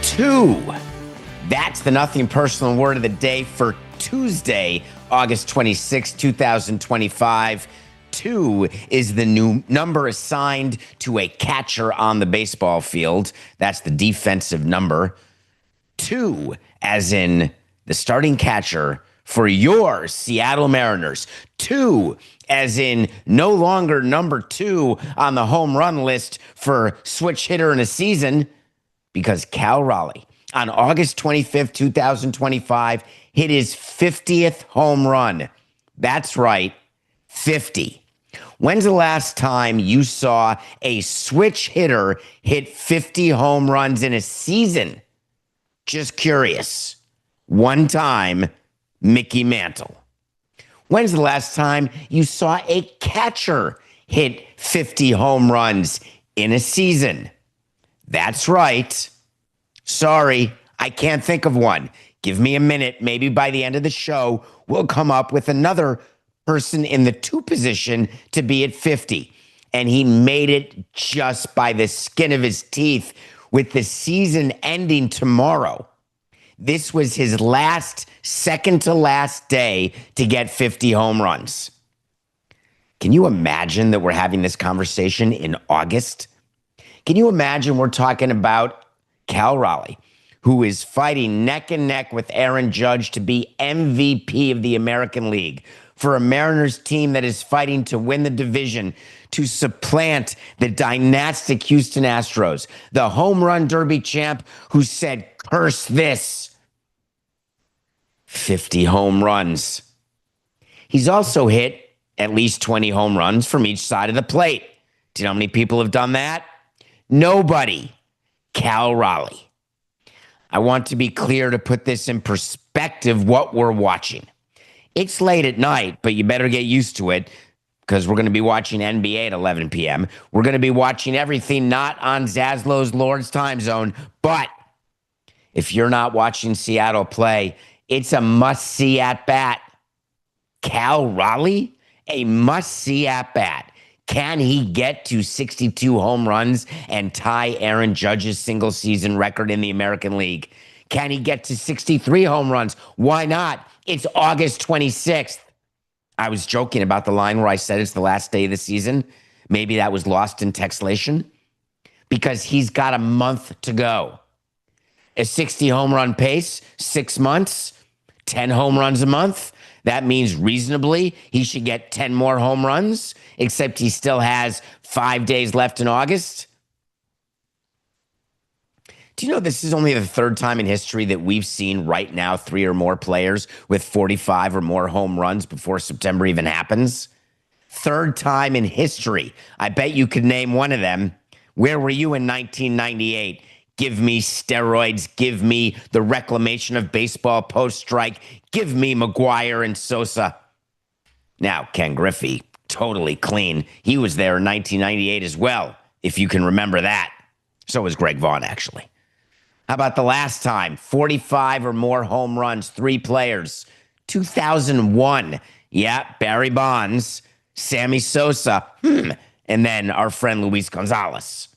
Two. That's the nothing personal word of the day for Tuesday, August 26, 2025. 2 is the new number assigned to a catcher on the baseball field. That's the defensive number. 2, as in the starting catcher for your Seattle Mariners. 2, as in no longer number 2 on the home run list for switch hitter in a season, because Cal Raleigh on August 25th, 2025, hit his 50th home run. That's right, 50. When's the last time you saw a switch hitter hit 50 home runs in a season? Just curious. One time, Mickey Mantle. When's the last time you saw a catcher hit 50 home runs in a season? That's right. Sorry, I can't think of one. Give me a minute. Maybe by the end of the show, we'll come up with another person in the 2 position to be at 50. And he made it just by the skin of his teeth with the season ending tomorrow. This was his last, second to last day to get 50 home runs. Can you imagine that we're having this conversation in August? Can you imagine we're talking about Cal Raleigh, who is fighting neck and neck with Aaron Judge to be MVP of the American League, for a Mariners team that is fighting to win the division, to supplant the dynastic Houston Astros, the home run derby champ who said, curse this. 50 home runs. He's also hit at least 20 home runs from each side of the plate. Do you know how many people have done that? Nobody. Cal Raleigh. I want to be clear to put this in perspective, what we're watching. It's late at night, but you better get used to it, because we're going to be watching NBA at 11 p.m. We're going to be watching everything not on Zaslow's Lord's time zone. But if you're not watching Seattle play, it's a must-see at-bat. Cal Raleigh, a must-see at-bat. Can he get to 62 home runs and tie Aaron Judge's single-season record in the American League? Can he get to 63 home runs? Why not? It's August 26th. I was joking about the line where I said it's the last day of the season. Maybe that was lost in textlation, because he's got a month to go. A 60 home run pace, 6 months, 10 home runs a month. That means reasonably he should get 10 more home runs, except he still has 5 days left in August. Do you know this is only the 3rd time in history that we've seen right now 3 or more players with 45 or more home runs before September even happens? 3rd time in history. I bet you could name one of them. Where were you in 1998? Give me steroids. Give me the reclamation of baseball post-strike. Give me McGuire and Sosa. Now, Ken Griffey, totally clean. He was there in 1998 as well, if you can remember that. So was Greg Vaughn, actually. How about the last time? 45 or more home runs, 3 players. 2001. Yeah, Barry Bonds, Sammy Sosa, and then our friend Luis Gonzalez.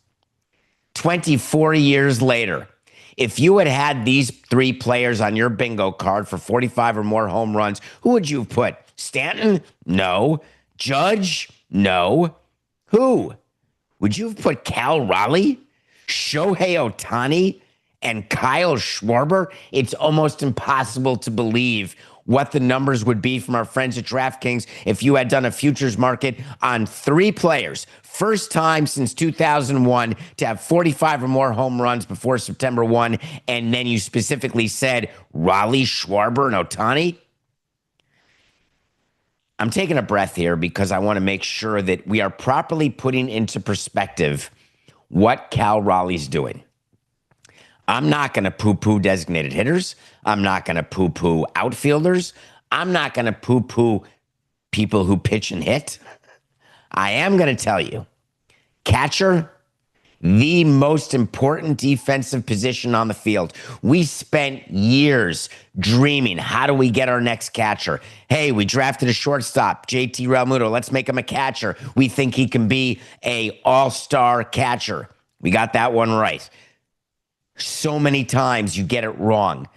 24 years later, if you had had these 3 players on your bingo card for 45 or more home runs, who would you have put? Stanton? No. Judge? No. Who? Would you have put Cal Raleigh, Shohei Ohtani, and Kyle Schwarber? It's almost impossible to believe what the numbers would be from our friends at DraftKings if you had done a futures market on 3 players. First time since 2001 to have 45 or more home runs before September 1, and then you specifically said Raleigh, Schwarber, and Ohtani. I'm taking a breath here because I want to make sure that we are properly putting into perspective what Cal Raleigh's doing. I'm not going to poo-poo designated hitters. I'm not going to poo-poo outfielders. I'm not going to poo-poo people who pitch and hit. I am going to tell you, catcher, the most important defensive position on the field. We spent years dreaming, how do we get our next catcher? Hey, we drafted a shortstop, JT Realmuto. Let's make him a catcher. We think he can be a all-star catcher. We got that one right. So many times you get it wrong.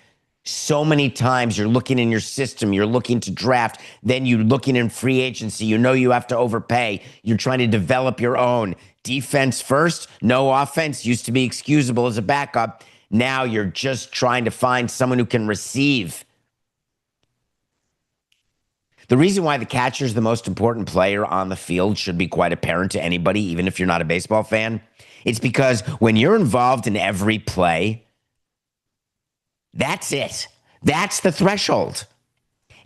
So many times you're looking in your system, you're looking to draft, then you're looking in free agency. You know you have to overpay. You're trying to develop your own. Defense first, no offense, used to be excusable as a backup. Now you're just trying to find someone who can receive. The reason why the catcher is the most important player on the field should be quite apparent to anybody, even if you're not a baseball fan. It's because when you're involved in every play, that's it. That's the threshold.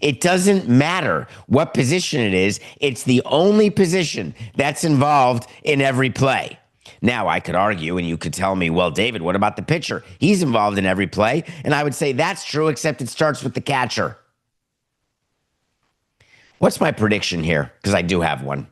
It doesn't matter what position it is. It's the only position that's involved in every play. Now, I could argue, and you could tell me, well, David, what about the pitcher? He's involved in every play. And I would say that's true, except it starts with the catcher. What's my prediction here? Because I do have one.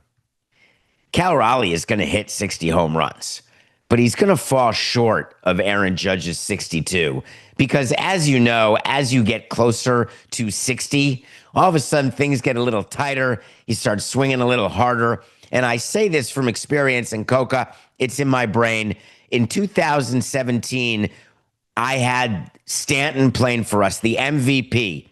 Cal Raleigh is going to hit 60 home runs, but he's going to fall short of Aaron Judge's 62. Because as you know, as you get closer to 60, all of a sudden things get a little tighter. You start swinging a little harder. And I say this from experience, and Coca, it's in my brain. In 2017, I had Stanton playing for us, the MVP.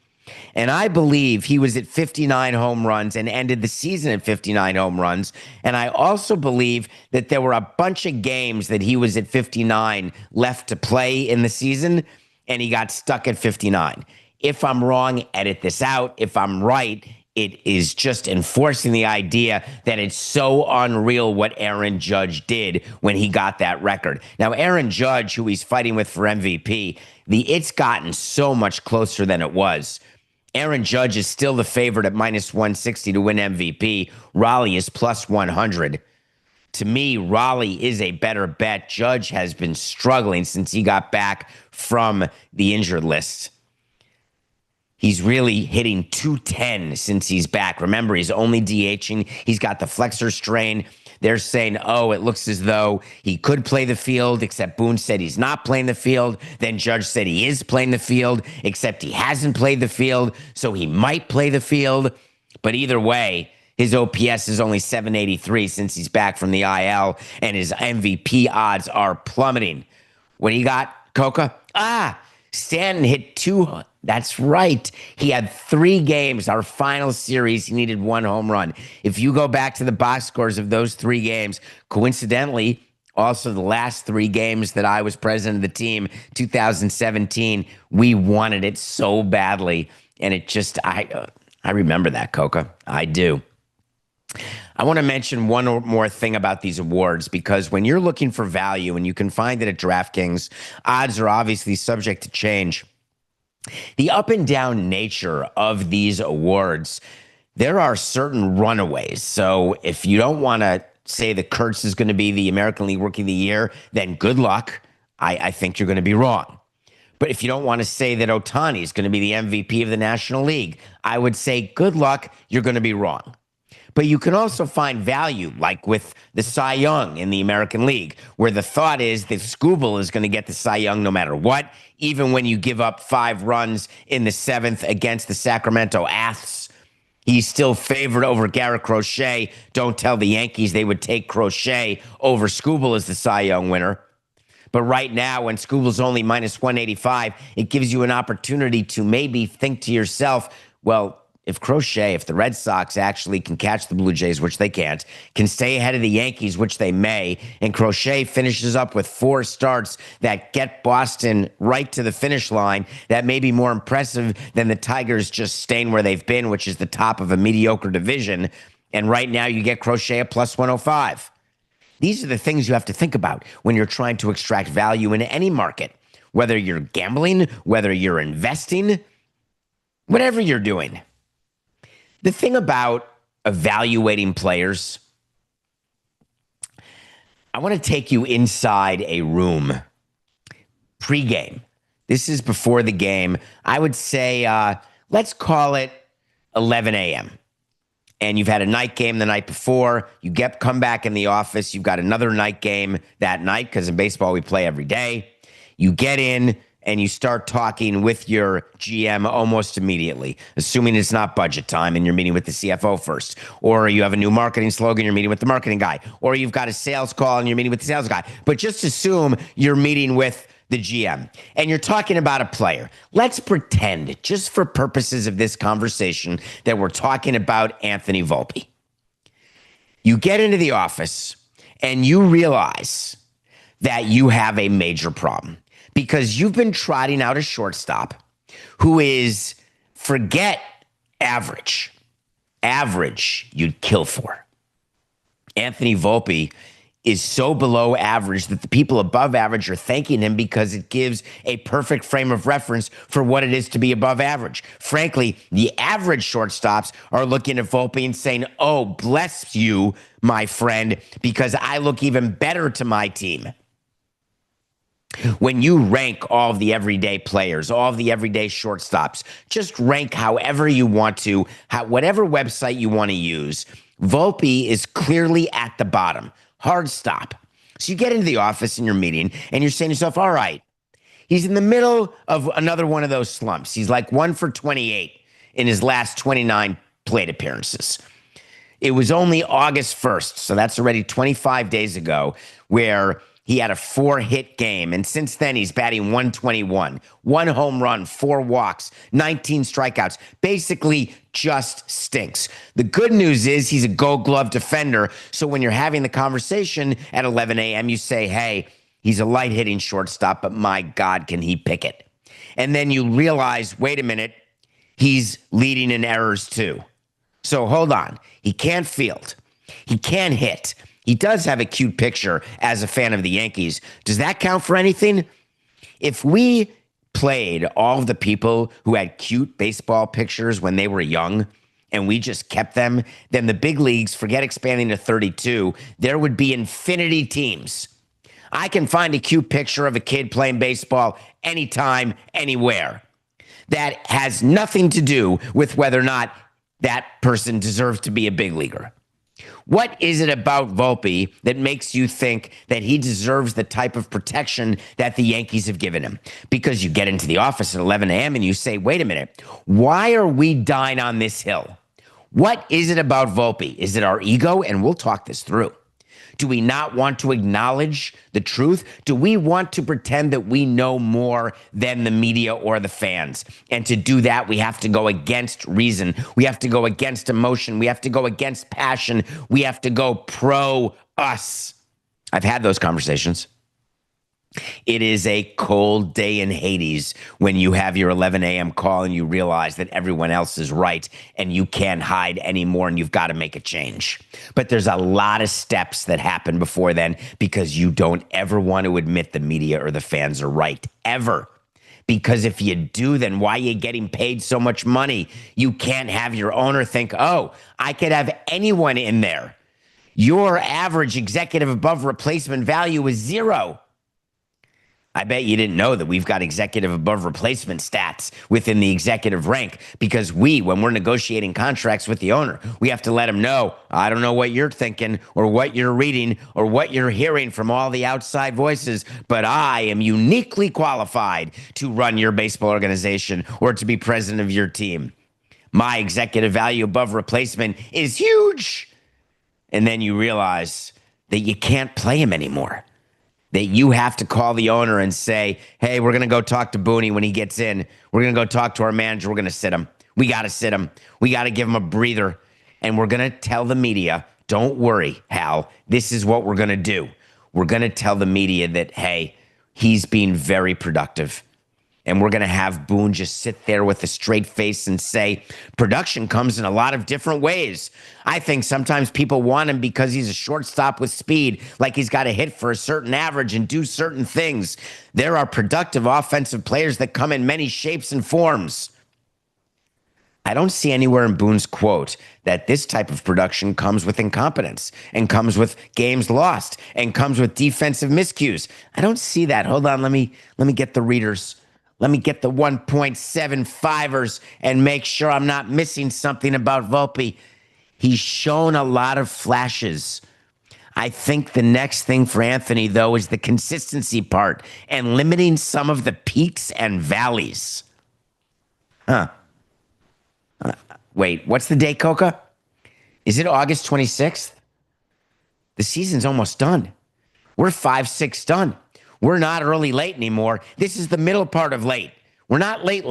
And I believe he was at 59 home runs and ended the season at 59 home runs. And I also believe that there were a bunch of games that he was at 59 left to play in the season, and he got stuck at 59. If I'm wrong, edit this out. If I'm right, it is just enforcing the idea that it's so unreal what Aaron Judge did when he got that record. Now, Aaron Judge, who he's fighting with for MVP, it's gotten so much closer than it was. Aaron Judge is still the favorite at minus 160 to win MVP. Raleigh is plus 100. To me, Raleigh is a better bet. Judge has been struggling since he got back from the injured list. He's really hitting 210 since he's back. Remember, he's only DHing. He's got the flexor strain. They're saying, oh, it looks as though he could play the field, except Boone said he's not playing the field. Then Judge said he is playing the field, except he hasn't played the field, so he might play the field. But either way, his OPS is only 783 since he's back from the IL, and his MVP odds are plummeting. What he got, Coca? Stanton hit two. That's right. He had 3 games, our final series. He needed 1 home run. If you go back to the box scores of those 3 games, coincidentally, also the last 3 games that I was president of the team, 2017, we wanted it so badly. And it just, I remember that, Coca. I do. I want to mention one more thing about these awards, because when you're looking for value, and you can find it at DraftKings, odds are obviously subject to change. The up and down nature of these awards, there are certain runaways. So if you don't want to say that Kurtz is going to be the American League Rookie of the Year, then good luck. I think you're going to be wrong. But if you don't want to say that Ohtani is going to be the MVP of the National League, I would say good luck. You're going to be wrong. But you can also find value, like with the Cy Young in the American League, where the thought is that Scooble is going to get the Cy Young no matter what, even when you give up 5 runs in the 7th against the Sacramento Aths. He's still favored over Garrett Crochet. Don't tell the Yankees they would take Crochet over Scooble as the Cy Young winner. But right now, when Scooble's only minus 185, it gives you an opportunity to maybe think to yourself, well, if the Red Sox actually can catch the Blue Jays, which they can't, can stay ahead of the Yankees, which they may, and Crochet finishes up with 4 starts that get Boston right to the finish line, that may be more impressive than the Tigers just staying where they've been, which is the top of a mediocre division. And right now you get Crochet at plus 105. These are the things you have to think about when you're trying to extract value in any market, whether you're gambling, whether you're investing, whatever you're doing. The thing about evaluating players, I want to take you inside a room pre-game. This is before the game. I would say, let's call it 11 a.m. and you've had a night game the night before. You come back in the office. You've got another night game that night because in baseball we play every day. You get in and you start talking with your GM almost immediately, assuming it's not budget time and you're meeting with the CFO first. Or you have a new marketing slogan, you're meeting with the marketing guy. Or you've got a sales call and you're meeting with the sales guy. But just assume you're meeting with the GM and you're talking about a player. Let's pretend, just for purposes of this conversation, that we're talking about Anthony Volpe. You get into the office and you realize that you have a major problem because you've been trotting out a shortstop who is, forget average you'd kill for. Anthony Volpe is so below average that the people above average are thanking him because it gives a perfect frame of reference for what it is to be above average. Frankly, the average shortstops are looking at Volpe and saying, oh, bless you, my friend, because I look even better to my team. When you rank all of the everyday players, all of the everyday shortstops, just rank however you want to, whatever website you want to use, Volpe is clearly at the bottom. Hard stop. So you get into the office in your meeting and you're saying to yourself, all right, he's in the middle of another one of those slumps. He's like 1 for 28 in his last 29 plate appearances. It was only August 1st, so that's already 25 days ago, where he had a 4-hit game. And since then, he's batting 121, 1 home run, 4 walks, 19 strikeouts. Basically just stinks. The good news is he's a gold glove defender. So when you're having the conversation at 11 a.m., you say, hey, he's a light hitting shortstop, but my God, can he pick it? And then you realize, wait a minute, he's leading in errors too. So hold on. He can't field. He can't hit. He does have a cute picture as a fan of the Yankees. Does that count for anything? If we played all of the people who had cute baseball pictures when they were young and we just kept them, then the big leagues, forget expanding to 32, there would be infinity teams. I can find a cute picture of a kid playing baseball anytime, anywhere. That has nothing to do with whether or not that person deserves to be a big leaguer. What is it about Volpe that makes you think that he deserves the type of protection that the Yankees have given him? Because you get into the office at 11 a.m. and you say, wait a minute, why are we dying on this hill? What is it about Volpe? Is it our ego? And we'll talk this through. Do we not want to acknowledge the truth? Do we want to pretend that we know more than the media or the fans? And to do that, we have to go against reason. We have to go against emotion. We have to go against passion. We have to go pro us. I've had those conversations. It is a cold day in Hades when you have your 11 a.m. call and you realize that everyone else is right and you can't hide anymore and you've got to make a change. But there's a lot of steps that happen before then because you don't ever want to admit the media or the fans are right, ever. Because if you do, then why are you getting paid so much money? You can't have your owner think, oh, I could have anyone in there. Your average executive above replacement value is 0. I bet you didn't know that we've got executive above replacement stats within the executive rank because when we're negotiating contracts with the owner, we have to let him know, I don't know what you're thinking or what you're reading or what you're hearing from all the outside voices, but I am uniquely qualified to run your baseball organization or to be president of your team. My executive value above replacement is huge. And then you realize that you can't play him anymore. That you have to call the owner and say, hey, we're going to go talk to Booney when he gets in. We're going to go talk to our manager. We're going to sit him. We got to sit him. We got to give him a breather. And we're going to tell the media, don't worry, Hal, this is what we're going to do. We're going to tell the media that, hey, he's being very productive. And we're going to have Boone just sit there with a straight face and say, production comes in a lot of different ways. I think sometimes people want him because he's a shortstop with speed, like he's got to hit for a certain average and do certain things. There are productive offensive players that come in many shapes and forms. I don't see anywhere in Boone's quote that this type of production comes with incompetence and comes with games lost and comes with defensive miscues. I don't see that. Hold on, let me get the readers. Let me get the 1.75ers and make sure I'm not missing something about Volpe. He's shown a lot of flashes. I think the next thing for Anthony, though, is the consistency part and limiting some of the peaks and valleys. Wait, what's the date, Coca? Is it August 26th? The season's almost done. We're 5-6 done. We're not early late anymore. This is the middle part of late. We're not late.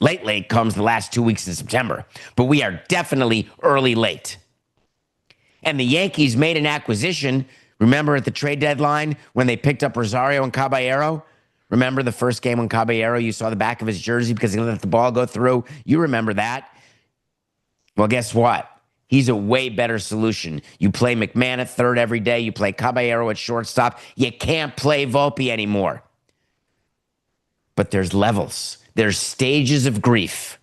Late comes the last 2 weeks in September, but we are definitely early late. And the Yankees made an acquisition. Remember at the trade deadline when they picked up Rosario and Caballero? Remember the first game when Caballero, you saw the back of his jersey because he let the ball go through? You remember that? Well, guess what? He's a way better solution. You play McMahon at third every day. You play Caballero at shortstop. You can't play Volpe anymore. But there's levels. There's stages of grief.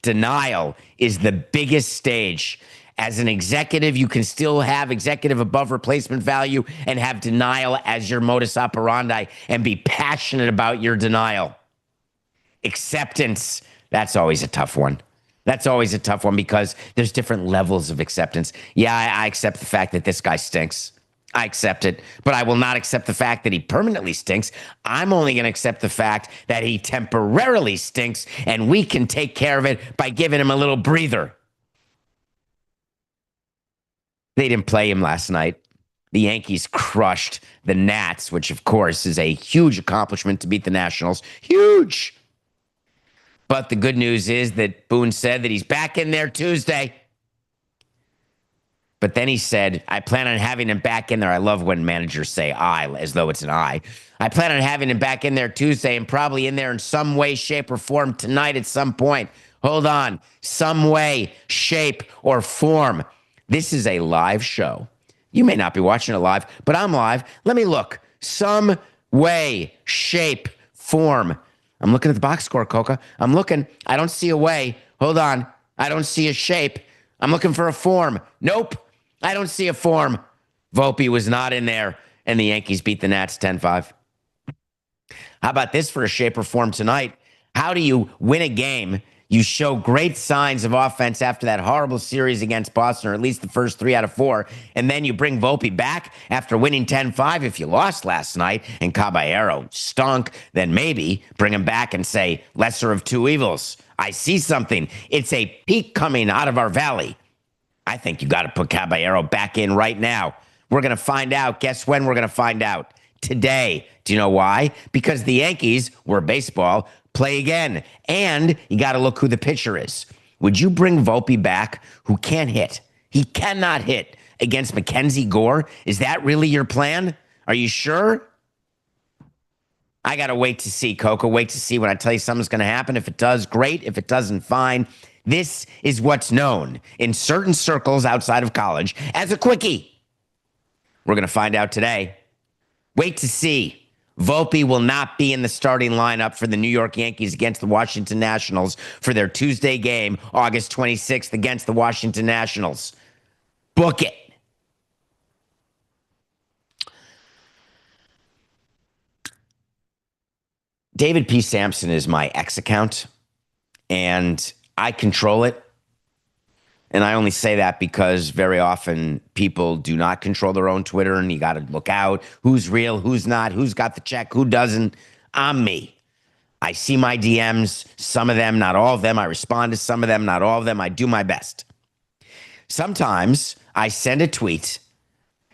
Denial is the biggest stage. As an executive, you can still have executive above replacement value and have denial as your modus operandi and be passionate about your denial. Acceptance, that's always a tough one. That's always a tough one because there's different levels of acceptance. Yeah, I accept the fact that this guy stinks. I accept it, but I will not accept the fact that he permanently stinks. I'm only going to accept the fact that he temporarily stinks, and we can take care of it by giving him a little breather. They didn't play him last night. The Yankees crushed the Nats, which, of course, is a huge accomplishment to beat the Nationals. Huge. But the good news is that Boone said that he's back in there Tuesday. But then he said, I plan on having him back in there. I love when managers say I, as though it's an I. I plan on having him back in there Tuesday and probably in there in some way, shape, or form tonight at some point. Hold on. Some way, shape, or form. This is a live show. You may not be watching it live, but I'm live. Let me look. Some way, shape, form. I'm looking at the box score, Coca. I'm looking. I don't see a way. Hold on. I don't see a shape. I'm looking for a form. Nope. I don't see a form. Volpe was not in there, and the Yankees beat the Nats 10-5. How about this for a shape or form tonight? How do you win a game? You show great signs of offense after that horrible series against Boston, or at least the first 3 out of 4, and then you bring Volpe back after winning 10-5. If you lost last night and Caballero stunk, then maybe bring him back and say, lesser of two evils. I see something. It's a peak coming out of our valley. I think you got to put Caballero back in right now. We're going to find out. Guess when we're going to find out? Today. Do you know why? Because the Yankees, we're baseball, play again. And you got to look who the pitcher is. Would you bring Volpe back who can't hit? He cannot hit against Mackenzie Gore. Is that really your plan? Are you sure? I got to wait to see, Coco. Wait to see when I tell you something's going to happen. If it does, great. If it doesn't, fine. This is what's known in certain circles outside of college as a quickie. We're going to find out today. Wait to see. Volpe will not be in the starting lineup for the New York Yankees against the Washington Nationals for their Tuesday game, August 26th against the Washington Nationals. Book it. David P. Samson is my X account, and I control it. And I only say that because very often people do not control their own Twitter, and you got to look out. Who's real, who's not, who's got the check, who doesn't. I'm me. I see my DMs, some of them, not all of them. I respond to some of them, not all of them. I do my best. Sometimes I send a tweet,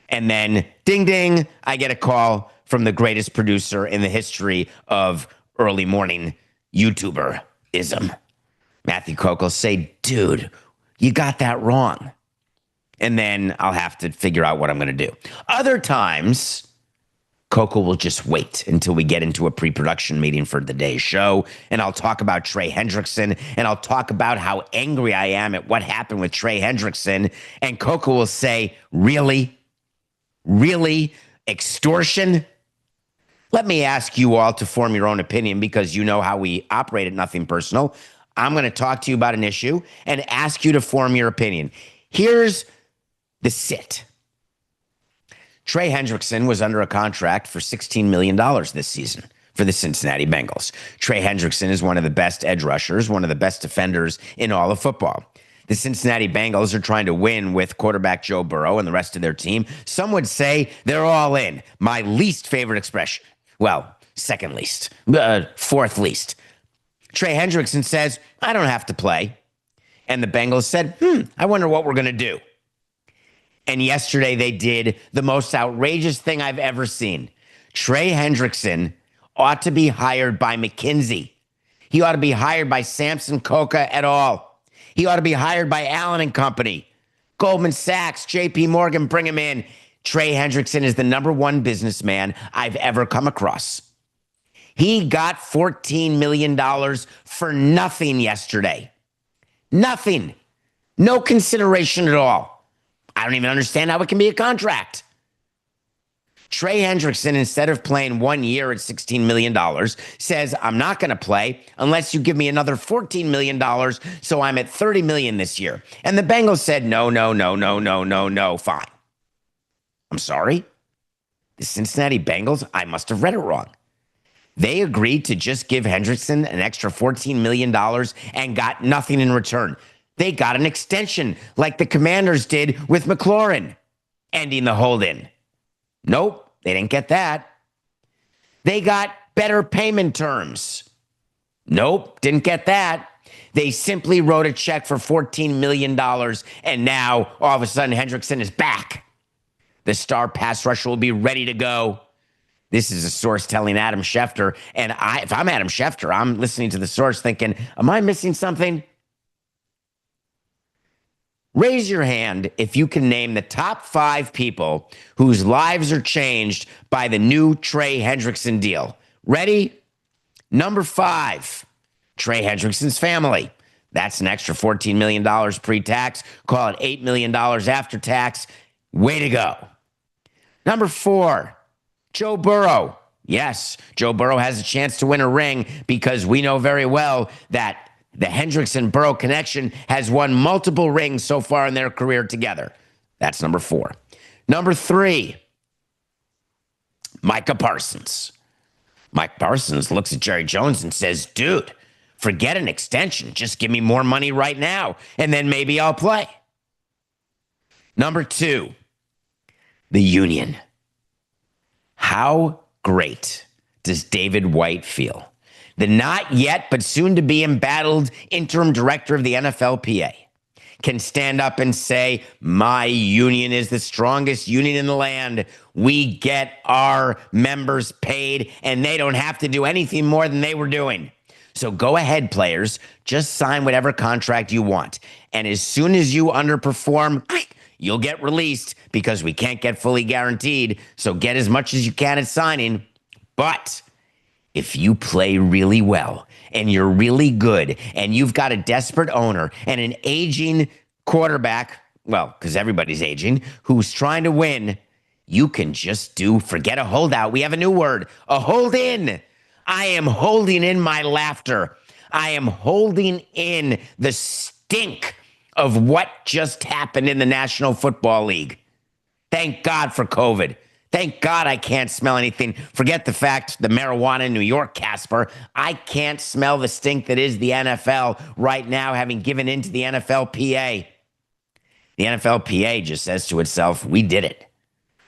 and then ding, ding, I get a call from the greatest producer in the history of early morning YouTuber-ism. Matthew Kokel say, dude, you got that wrong. And then I'll have to figure out what I'm going to do. Other times, Coco will just wait until we get into a pre-production meeting for the day's show, and I'll talk about Trey Hendrickson, and I'll talk about how angry I am at what happened with Trey Hendrickson, and Coco will say, really? Really? Extortion? Let me ask you all to form your own opinion because you know how we operate at Nothing Personal. I'm going to talk to you about an issue and ask you to form your opinion. Here's the sit. Trey Hendrickson was under a contract for $16 million this season for the Cincinnati Bengals. Trey Hendrickson is one of the best edge rushers, one of the best defenders in all of football. The Cincinnati Bengals are trying to win with quarterback Joe Burrow and the rest of their team. Some would say they're all in. My least favorite expression. Well, second least. Fourth least. Trey Hendrickson says, I don't have to play. And the Bengals said, I wonder what we're going to do. And yesterday they did the most outrageous thing I've ever seen. Trey Hendrickson ought to be hired by McKinsey. He ought to be hired by Samson Coca et al. He ought to be hired by Allen and Company. Goldman Sachs, JP Morgan, bring him in. Trey Hendrickson is the number one businessman I've ever come across. He got $14 million for nothing yesterday. Nothing. No consideration at all. I don't even understand how it can be a contract. Trey Hendrickson, instead of playing 1 year at $16 million, says, I'm not going to play unless you give me another $14 million, so I'm at $30 million this year. And the Bengals said, no, fine. I'm sorry? The Cincinnati Bengals, I must have read it wrong. They agreed to just give Hendrickson an extra $14 million and got nothing in return. They got an extension like the Commanders did with McLaurin, ending the hold-in. Nope, they didn't get that. They got better payment terms. Nope, didn't get that. They simply wrote a check for $14 million, and now, all of a sudden, Hendrickson is back. The star pass rusher will be ready to go. This is a source telling Adam Schefter, and if I'm Adam Schefter, I'm listening to the source thinking, am I missing something? Raise your hand if you can name the top 5 people whose lives are changed by the new Trey Hendrickson deal. Ready? Number 5, Trey Hendrickson's family. That's an extra $14 million pre-tax. Call it $8 million after tax. Way to go. Number 4, Joe Burrow. Yes, Joe Burrow has a chance to win a ring because we know very well that the Hendrickson-Burrow connection has won multiple rings so far in their career together. That's number 4. Number 3, Micah Parsons. Mike Parsons looks at Jerry Jones and says, dude, forget an extension. Just give me more money right now, and then maybe I'll play. Number 2, the union. How great does David White feel? The not yet, but soon to be embattled interim director of the NFLPA can stand up and say, my union is the strongest union in the land. We get our members paid, and they don't have to do anything more than they were doing. So go ahead, players. Just sign whatever contract you want. And as soon as you underperform, you'll get released because we can't get fully guaranteed. So get as much as you can at signing. But if you play really well and you're really good and you've got a desperate owner and an aging quarterback, well, because everybody's aging, who's trying to win, you can just forget a holdout. We have a new word, a hold in. I am holding in my laughter. I am holding in the stink of what just happened in the National Football League. Thank God for COVID. Thank God I can't smell anything. Forget the fact, the marijuana in New York, Casper. I can't smell the stink that is the NFL right now, having given in to the NFLPA. The NFLPA just says to itself, we did it.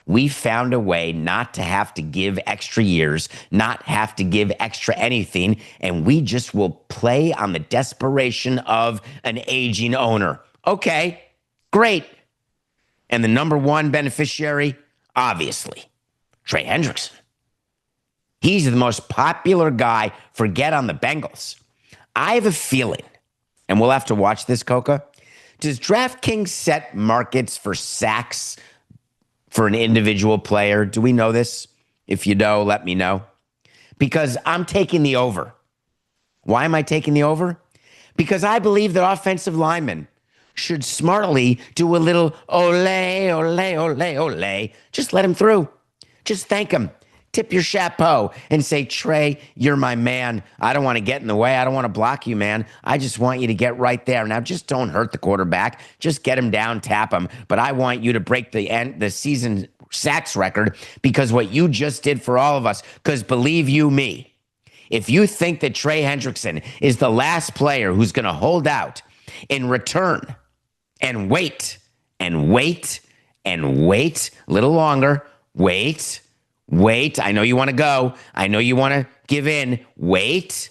We found a way not to have to give extra years, not have to give extra anything, and we just will play on the desperation of an aging owner. Okay, great. And the number one beneficiary, obviously, Trey Hendrickson. He's the most popular guy, forget on the Bengals. I have a feeling, and we'll have to watch this, Coca. Does DraftKings set markets for sacks for an individual player? Do we know this? If you know, let me know. Because I'm taking the over. Why am I taking the over? Because I believe that offensive linemen should smartly do a little ole, ole, ole, ole. Just let him through. Just thank him. Tip your chapeau and say, Trey, you're my man. I don't want to get in the way. I don't want to block you, man. I just want you to get right there. Now, just don't hurt the quarterback. Just get him down, tap him. But I want you to break the season sacks record because what you just did for all of us. Because believe you me, if you think that Trey Hendrickson is the last player who's going to hold out in return and wait and wait and wait a little longer. Wait. I know you want to go. I know you want to give in. Wait.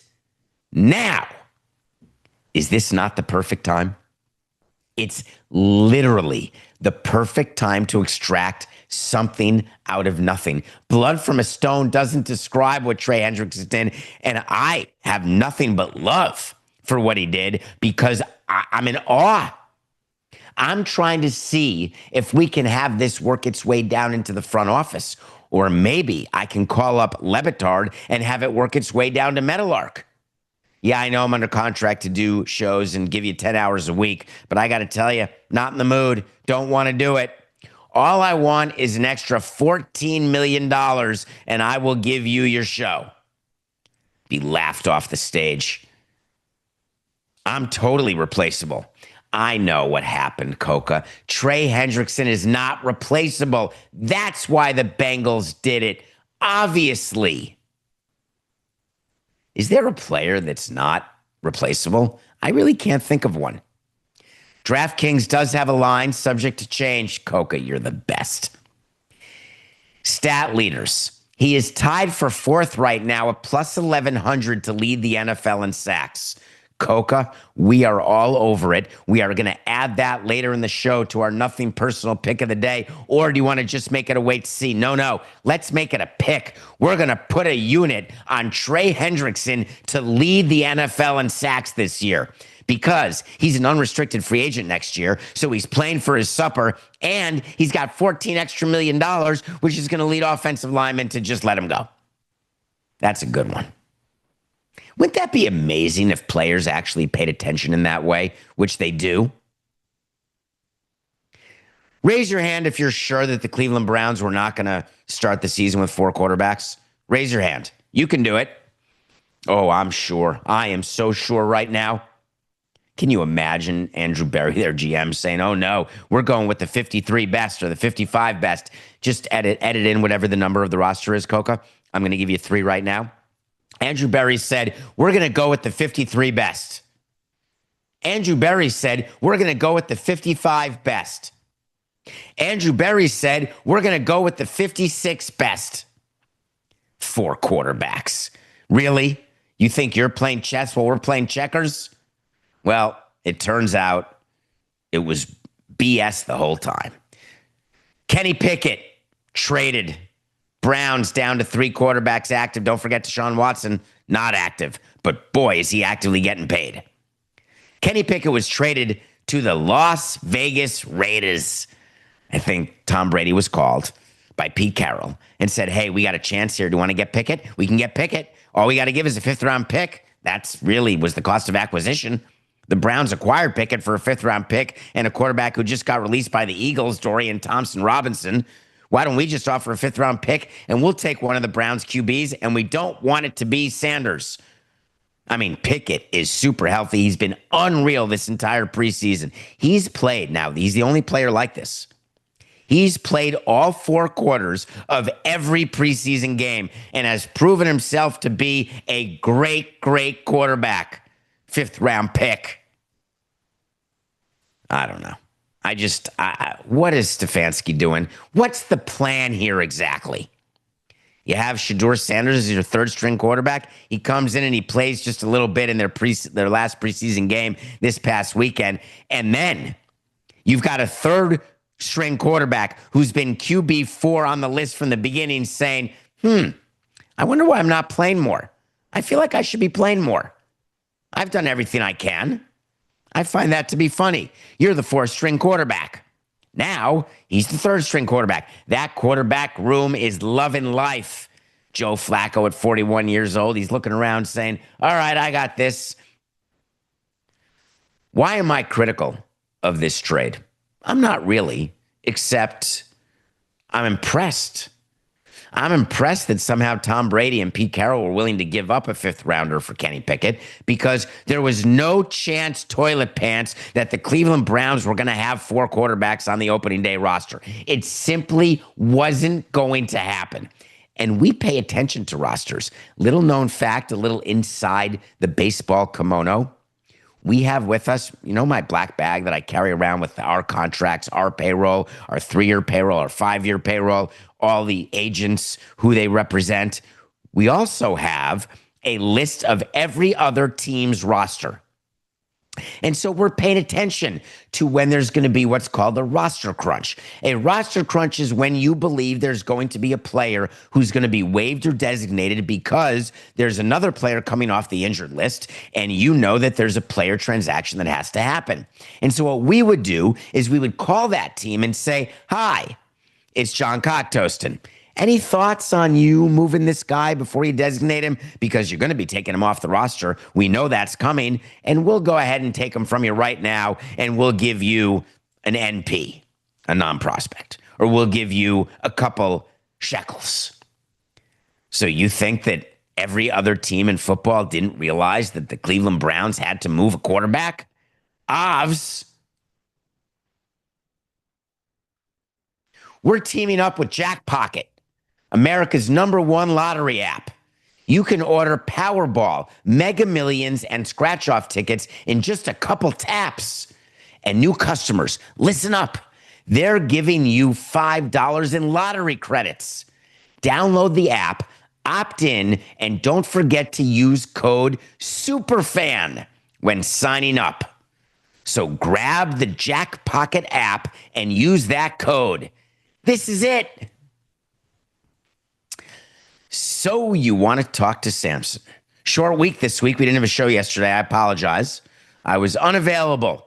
Now, is this not the perfect time? It's literally the perfect time to extract something out of nothing. Blood from a stone doesn't describe what Trey Hendrickson did, and I have nothing but love for what he did because I'm in awe. I'm trying to see if we can have this work its way down into the front office, or maybe I can call up Lebitard and have it work its way down to Meadowlark. Yeah, I know I'm under contract to do shows and give you 10 hours a week, but I got to tell you, not in the mood. Don't want to do it. All I want is an extra $14 million, and I will give you your show. Be laughed off the stage. I'm totally replaceable. I know what happened, Coca. Trey Hendrickson is not replaceable. That's why the Bengals did it, obviously. Is there a player that's not replaceable? I really can't think of one. DraftKings does have a line subject to change. Coca, you're the best. Stat leaders. He is tied for fourth right now at plus 1,100 to lead the NFL in sacks. Coca, we are all over it. We are going to add that later in the show to our nothing personal pick of the day. Or do you want to just make it a wait to see? No. Let's make it a pick. We're going to put a unit on Trey Hendrickson to lead the NFL in sacks this year because he's an unrestricted free agent next year. So he's playing for his supper and he's got $14 extra million, which is going to lead offensive linemen to just let him go. That's a good one. Wouldn't that be amazing if players actually paid attention in that way, which they do? Raise your hand if you're sure that the Cleveland Browns were not going to start the season with 4 quarterbacks. Raise your hand. You can do it. Oh, I'm sure. I am so sure right now. Can you imagine Andrew Berry, their GM, saying, oh, no, we're going with the 53 best or the 55 best. Just edit in whatever the number of the roster is, Coca. I'm going to give you 3 right now. Andrew Berry said, we're going to go with the 53 best. Andrew Berry said, we're going to go with the 55 best. Andrew Berry said, we're going to go with the 56 best. 4 quarterbacks. Really? You think you're playing chess while we're playing checkers? Well, it turns out it was BS the whole time. Kenny Pickett traded. Browns down to 3 quarterbacks active. Don't forget Deshaun Watson, not active. But boy, is he actively getting paid. Kenny Pickett was traded to the Las Vegas Raiders. I think Tom Brady was called by Pete Carroll and said, hey, we got a chance here. Do you want to get Pickett? We can get Pickett. All we got to give is a 5th-round pick. That's really was the cost of acquisition. The Browns acquired Pickett for a 5th-round pick and a quarterback who just got released by the Eagles, Dorian Thompson-Robinson. Why don't we just offer a 5th-round pick and we'll take one of the Browns QBs, and we don't want it to be Sanders. I mean, Pickett is super healthy. He's been unreal this entire preseason. He's played, now he's the only player like this. He's played all 4 quarters of every preseason game and has proven himself to be a great quarterback. 5th-round pick. I don't know. What is Stefanski doing? What's the plan here exactly? You have Shedeur Sanders as your 3rd-string quarterback. He comes in and he plays just a little bit in their last preseason game this past weekend. And then you've got a 3rd-string quarterback who's been QB4 on the list from the beginning saying, I wonder why I'm not playing more. I feel like I should be playing more. I've done everything I can. I find that to be funny. You're the 4th-string quarterback. Now, he's the 3rd-string quarterback. That quarterback room is loving life. Joe Flacco at 41 years old, he's looking around saying, all right, I got this. Why am I critical of this trade? I'm not really, except I'm impressed. I'm impressed that somehow Tom Brady and Pete Carroll were willing to give up a 5th-rounder for Kenny Pickett because there was no chance toilet pants that the Cleveland Browns were going to have 4 quarterbacks on the opening day roster. It simply wasn't going to happen. And we pay attention to rosters. Little known fact, a little inside the baseball kimono. We have with us, my black bag that I carry around with our contracts, our payroll, our 3-year payroll, our 5-year payroll, all the agents, who they represent. We also have a list of every other team's roster. And so we're paying attention to when there's going to be what's called a roster crunch. A roster crunch is when you believe there's going to be a player who's going to be waived or designated because there's another player coming off the injured list, and you know that there's a player transaction that has to happen. And so what we would do is we would call that team and say, "Hi, it's John Cocktoastin. Any thoughts on you moving this guy before you designate him? Because you're going to be taking him off the roster. We know that's coming, and we'll go ahead and take him from you right now, and we'll give you an NP, a non-prospect, or we'll give you a couple shekels." So you think that every other team in football didn't realize that the Cleveland Browns had to move a quarterback? Ovs. We're teaming up with Jackpocket, America's #1 lottery app. You can order Powerball, Mega Millions, and scratch-off tickets in just a couple taps. And new customers, listen up. They're giving you $5 in lottery credits. Download the app, opt in, and don't forget to use code SUPERFAN when signing up. So grab the Jackpocket app and use that code. This is it. So you want to talk to Samson. Short week this week. We didn't have a show yesterday. I apologize. I was unavailable.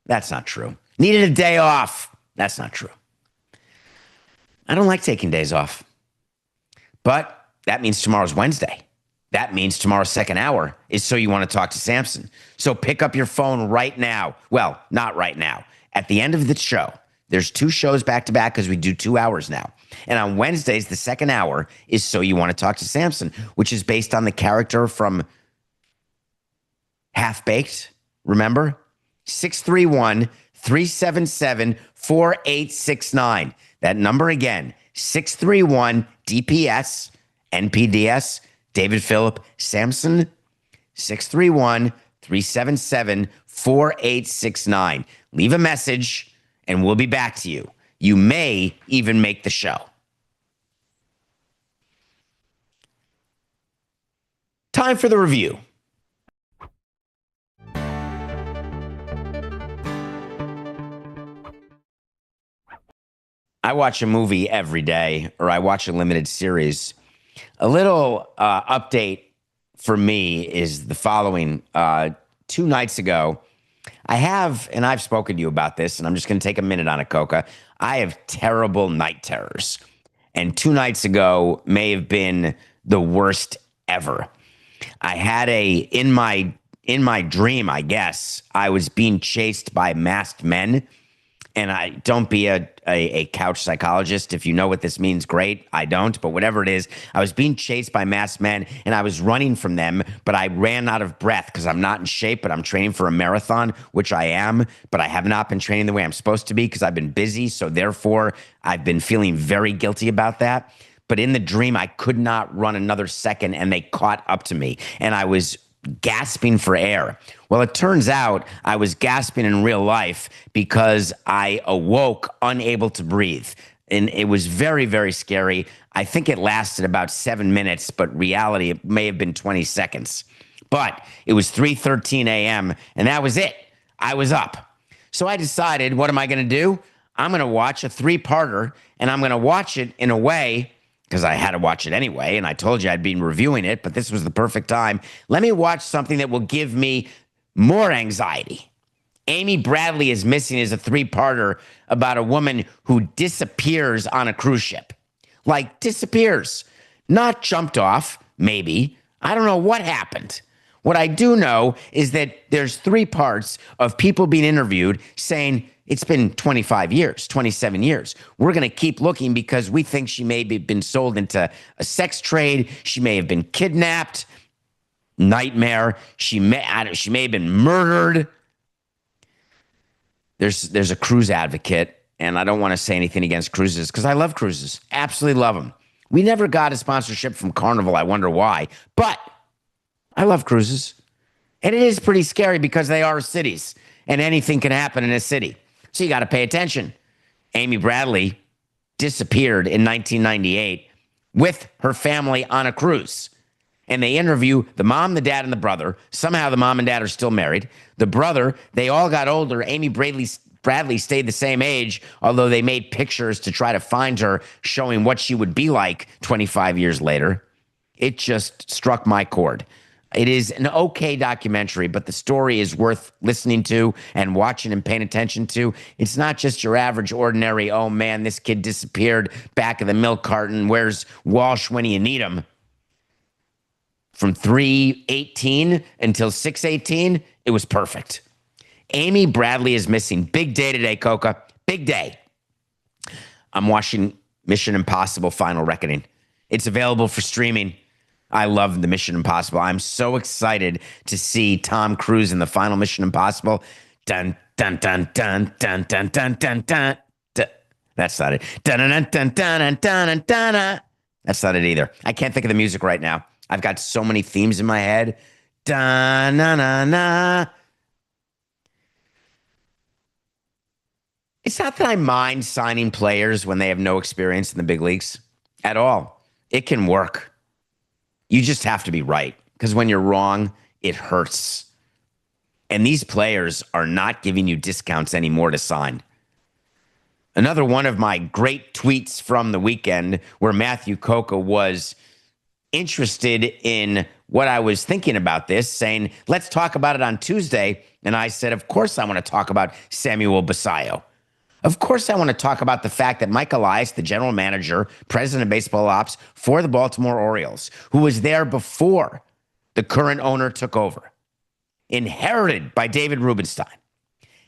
That's not true. Needed a day off. That's not true. I don't like taking days off. But that means tomorrow's Wednesday. That means tomorrow's second hour is So You Want to Talk to Samson. So pick up your phone right now. Well, not right now. At the end of the show, there's 2 shows back to back because we do 2 hours now. And on Wednesdays, the second hour is So You Want to Talk to Samson, which is based on the character from Half Baked. Remember? 631-377-4869. That number again, 631-DPS, NPDS, David Phillip, Samson, 631-377-4869. Leave a message, and we'll be back to you. You may even make the show. Time for the review. I watch a movie every day, or I watch a limited series. A little update for me is the following. 2 nights ago, I've spoken to you about this, and I'm just going to take a minute on it, Coca. I have terrible night terrors. And 2 nights ago may have been the worst ever. I had in my dream, I guess, I was being chased by masked men. And don't be a couch psychologist. If you know what this means, great. I don't, but whatever it is, I was being chased by masked men, and I was running from them, but I ran out of breath because I'm not in shape, but I'm training for a marathon, which I am, but I have not been training the way I'm supposed to be because I've been busy, so therefore I've been feeling very guilty about that. But in the dream, I could not run another second, and they caught up to me, and I was gasping for air. Well, it turns out I was gasping in real life because I awoke unable to breathe. And it was very, very scary. I think it lasted about 7 minutes, but reality, it may have been 20 seconds. But it was 3:13 a.m., and that was it. I was up. So I decided, what am I going to do? I'm going to watch a 3-parter, and I'm going to watch it in a way, because I had to watch it anyway, and I told you I'd been reviewing it, but this was the perfect time. Let me watch something that will give me more anxiety. Amy Bradley is Missing is a 3-parter about a woman who disappears on a cruise ship. Like, disappears. Not jumped off, maybe. I don't know what happened. What I do know is that there's 3 parts of people being interviewed saying, it's been 25 years, 27 years. We're going to keep looking because we think she may have been sold into a sex trade. She may have been kidnapped. Nightmare. She may have been murdered. There's a cruise advocate, and I don't want to say anything against cruises because I love cruises. Absolutely love them. We never got a sponsorship from Carnival. I wonder why. But I love cruises. And it is pretty scary because they are cities and anything can happen in a city. So you got to pay attention. Amy Bradley disappeared in 1998 with her family on a cruise. And they interview the mom, the dad, and the brother. Somehow the mom and dad are still married. The brother, they all got older. Amy Bradley stayed the same age, although they made pictures to try to find her, showing what she would be like 25 years later. It just struck my chord. It is an okay documentary, but the story is worth listening to and watching and paying attention to. It's not just your average, ordinary, oh man, this kid disappeared back of the milk carton. Where's Walsh when you need him? From 3:18 until 6:18, it was perfect. Amy Bradley is missing. Big day today, Coca. Big day. I'm watching Mission Impossible Final Reckoning. It's available for streaming. I love the Mission Impossible. I'm so excited to see Tom Cruise in the final Mission Impossible. Dun, dun, dun, dun, dun, dun, dun, dun, dun. That's not it. Dun, dun, dun, dun, dun, dun, dun, dun. That's not it either. I can't think of the music right now. I've got so many themes in my head. Dun, na, na, na. It's not that I mind signing players when they have no experience in the big leagues at all. It can work. You just have to be right, because when you're wrong, it hurts. And these players are not giving you discounts anymore to sign. Another one of my great tweets from the weekend where Matthew Coca was interested in what I was thinking about this, saying, let's talk about it on Tuesday. And I said, of course I want to talk about Samuel Basallo. Of course, I want to talk about the fact that Mike Elias, the general manager, president of baseball ops for the Baltimore Orioles, who was there before the current owner took over, inherited by David Rubenstein,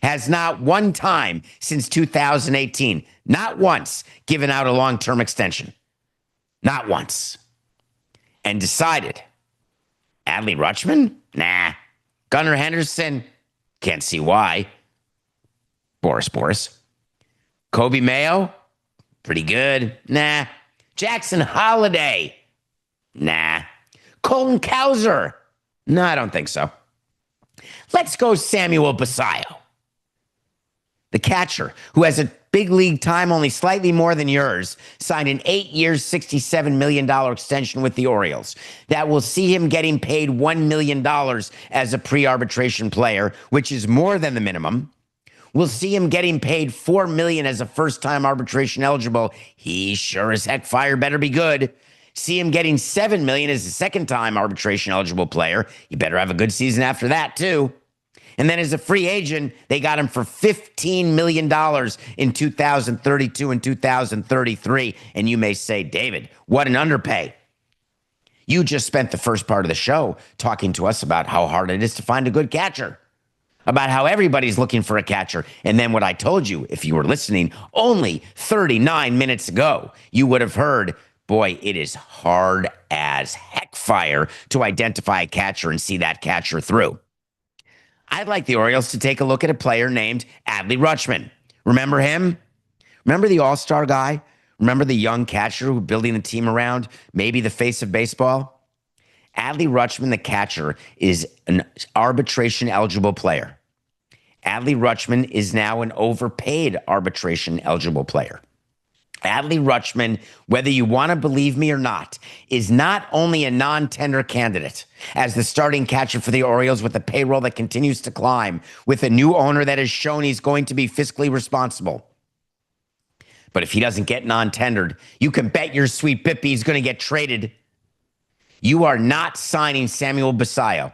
has not one time since 2018, not once, given out a long-term extension. Not once. And decided, Adley Rutschman? Nah. Gunnar Henderson? Can't see why. Boris. Kobe Mayo? Pretty good. Nah. Jackson Holiday? Nah. Colton Cowser? No, I don't think so. Let's go Samuel Basallo, the catcher, who has a big league time only slightly more than yours, signed an 8-year, $67 million extension with the Orioles. That will see him getting paid $1 million as a pre-arbitration player, which is more than the minimum. We'll see him getting paid $4 million as a first-time arbitration eligible. He sure as heck fire better be good. See him getting $7 million as a second-time arbitration eligible player. You better have a good season after that, too. And then as a free agent, they got him for $15 million in 2032 and 2033. And you may say, David, what an underpay. You just spent the first part of the show talking to us about how hard it is to find a good catcher, about how everybody's looking for a catcher. And then what I told you, if you were listening only 39 minutes ago, you would have heard, boy, it is hard as heck fire to identify a catcher and see that catcher through. I'd like the Orioles to take a look at a player named Adley Rutschman. Remember him? Remember the all-star guy? Remember the young catcher who building a team around, maybe the face of baseball? Adley Rutschman, the catcher, is an arbitration-eligible player. Adley Rutschman is now an overpaid arbitration-eligible player. Adley Rutschman, whether you want to believe me or not, is not only a non-tender candidate as the starting catcher for the Orioles with a payroll that continues to climb, with a new owner that has shown he's going to be fiscally responsible. But if he doesn't get non-tendered, you can bet your sweet bippy he's going to get traded. You are not signing Samuel Basallo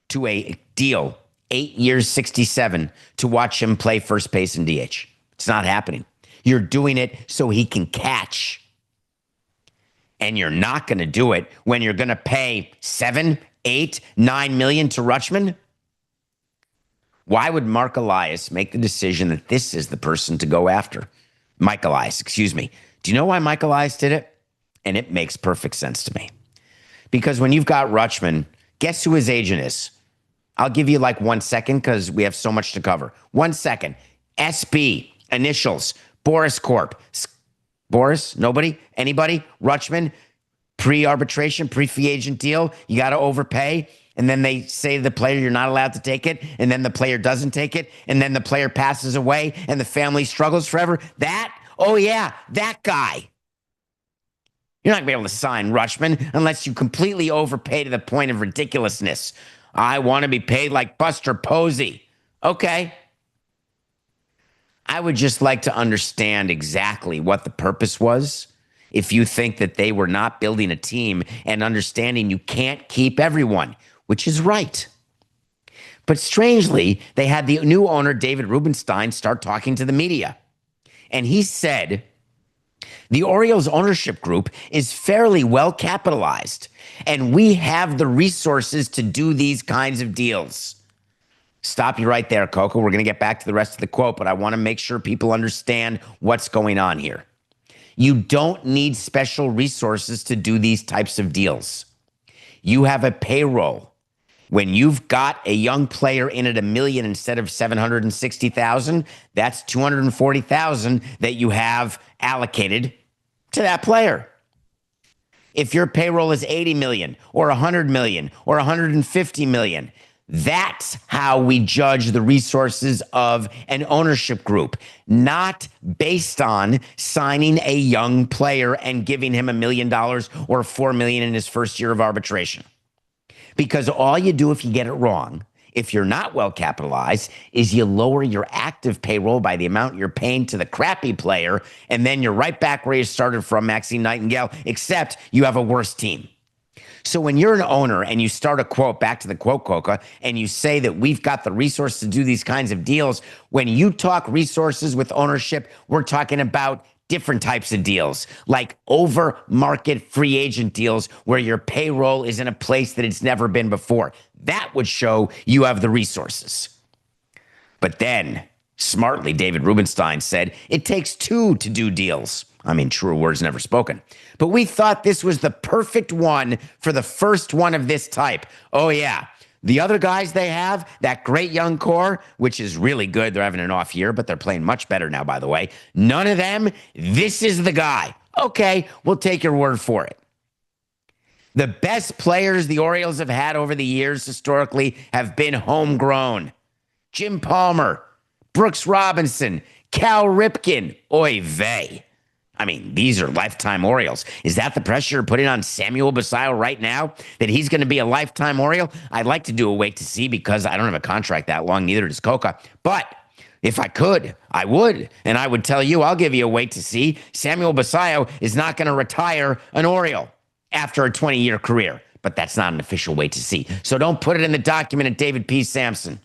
to a deal, 8 years, 67, to watch him play first base and DH. It's not happening. You're doing it so he can catch. And you're not going to do it when you're going to pay $7, $8, $9 million to Rutschman. Why would Mark Elias make the decision that this is the person to go after? Mike Elias, excuse me. Do you know why Mike Elias did it? And it makes perfect sense to me. Because when you've got Rutschman, guess who his agent is? I'll give you like 1 second because we have so much to cover. 1 second. SB, initials, Boris Corp. Boris? Nobody? Anybody? Rutschman? Pre-arbitration, pre-free agent deal. You got to overpay. And then they say to the player, you're not allowed to take it. And then the player doesn't take it. And then the player passes away and the family struggles forever. Oh yeah, that guy. You're not going to be able to sign Rutschman unless you completely overpay to the point of ridiculousness. I want to be paid like Buster Posey. Okay. I would just like to understand exactly what the purpose was if you think that they were not building a team and understanding you can't keep everyone, which is right. But strangely, they had the new owner, David Rubenstein, start talking to the media. And he said, the Orioles ownership group is fairly well capitalized, and we have the resources to do these kinds of deals. Stop you right there, Coco. We're going to get back to the rest of the quote, but I want to make sure people understand what's going on here. You don't need special resources to do these types of deals. You have a payroll. When you've got a young player in at $1 million instead of $760,000, that's $240,000 that you have allocated to that player. If your payroll is $80 million or $100 million or $150 million, that's how we judge the resources of an ownership group, not based on signing a young player and giving him $1 million or $4 million in his first year of arbitration. Because all you do if you get it wrong, if you're not well capitalized, is you lower your active payroll by the amount you're paying to the crappy player, and then you're right back where you started from, Maxine Nightingale, except you have a worse team. So when you're an owner and you start a quote, back to the quote, Coca, and you say that we've got the resources to do these kinds of deals, when you talk resources with ownership, we're talking about different types of deals, like over market free agent deals where your payroll is in a place that it's never been before. That would show you have the resources. But then, smartly, David Rubenstein said, it takes two to do deals. I mean, truer words never spoken. But we thought this was the perfect one for the first one of this type. Oh, yeah. The other guys they have, that great young core, which is really good. They're having an off year, but they're playing much better now, by the way. None of them, this is the guy. Okay, we'll take your word for it. The best players the Orioles have had over the years historically have been homegrown. Jim Palmer, Brooks Robinson, Cal Ripken, oy vey. I mean, these are lifetime Orioles. Is that the pressure you're putting on Samuel Basallo right now, that he's going to be a lifetime Oriole? I'd like to do a wait to see because I don't have a contract that long, neither does Coca. But if I could, I would. And I would tell you, I'll give you a wait to see. Samuel Basallo is not going to retire an Oriole after a 20-year career. But that's not an official wait to see. So don't put it in the document at David P. Samson.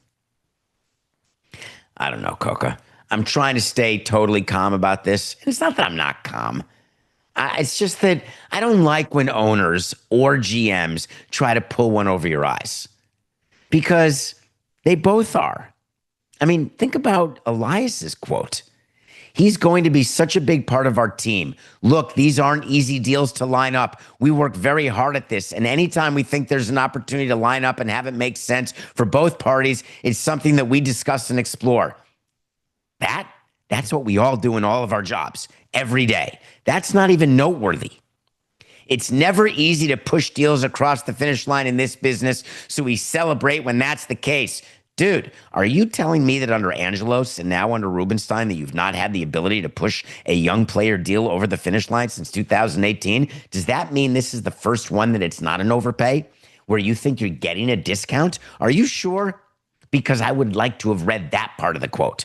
I don't know, Coca. I'm trying to stay totally calm about this. And it's not that I'm not calm. It's just that I don't like when owners or GMs try to pull one over your eyes. Because they both are. I mean, think about Elias's quote. He's going to be such a big part of our team. Look, these aren't easy deals to line up. We work very hard at this. And anytime we think there's an opportunity to line up and have it make sense for both parties, it's something that we discuss and explore. That's what we all do in all of our jobs every day. That's not even noteworthy. It's never easy to push deals across the finish line in this business, so we celebrate when that's the case. Dude, are you telling me that under Angelos and now under Rubenstein that you've not had the ability to push a young player deal over the finish line since 2018? Does that mean this is the first one that it's not an overpay, where you think you're getting a discount? Are you sure? Because I would like to have read that part of the quote.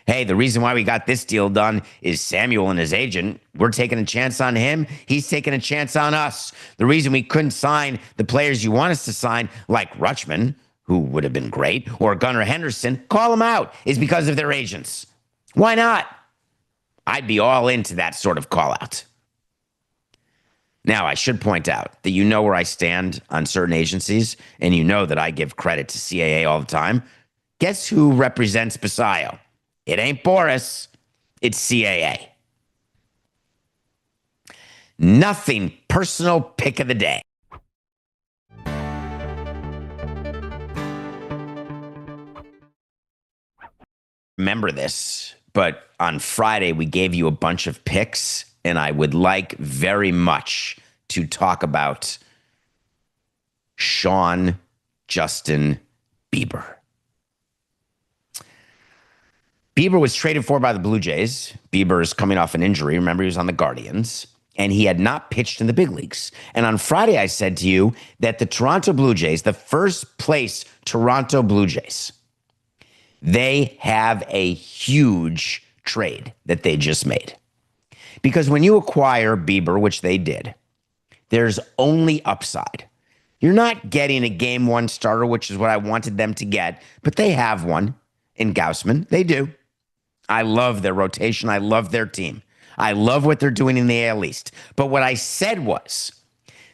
Hey, the reason why we got this deal done is Samuel and his agent. We're taking a chance on him. He's taking a chance on us. The reason we couldn't sign the players you want us to sign, like Rutschman, who would have been great, or Gunnar Henderson, call them out, is because of their agents. Why not? I'd be all into that sort of call out. Now, I should point out that you know where I stand on certain agencies, and you know that I give credit to CAA all the time. Guess who represents Basallo? It ain't Boris, it's CAA. Nothing personal pick of the day. Remember this, but on Friday we gave you a bunch of picks, and I would like very much to talk about Sean Justin Bieber. Bieber was traded for by the Blue Jays. Bieber is coming off an injury. Remember, he was on the Guardians, and he had not pitched in the big leagues. And on Friday, I said to you that the Toronto Blue Jays, the first place Toronto Blue Jays, they have a huge trade that they just made. Because when you acquire Bieber, which they did, there's only upside. You're not getting a game one starter, which is what I wanted them to get, but they have one in Gausman. They do. I love their rotation. I love their team. I love what they're doing in the AL East. But what I said was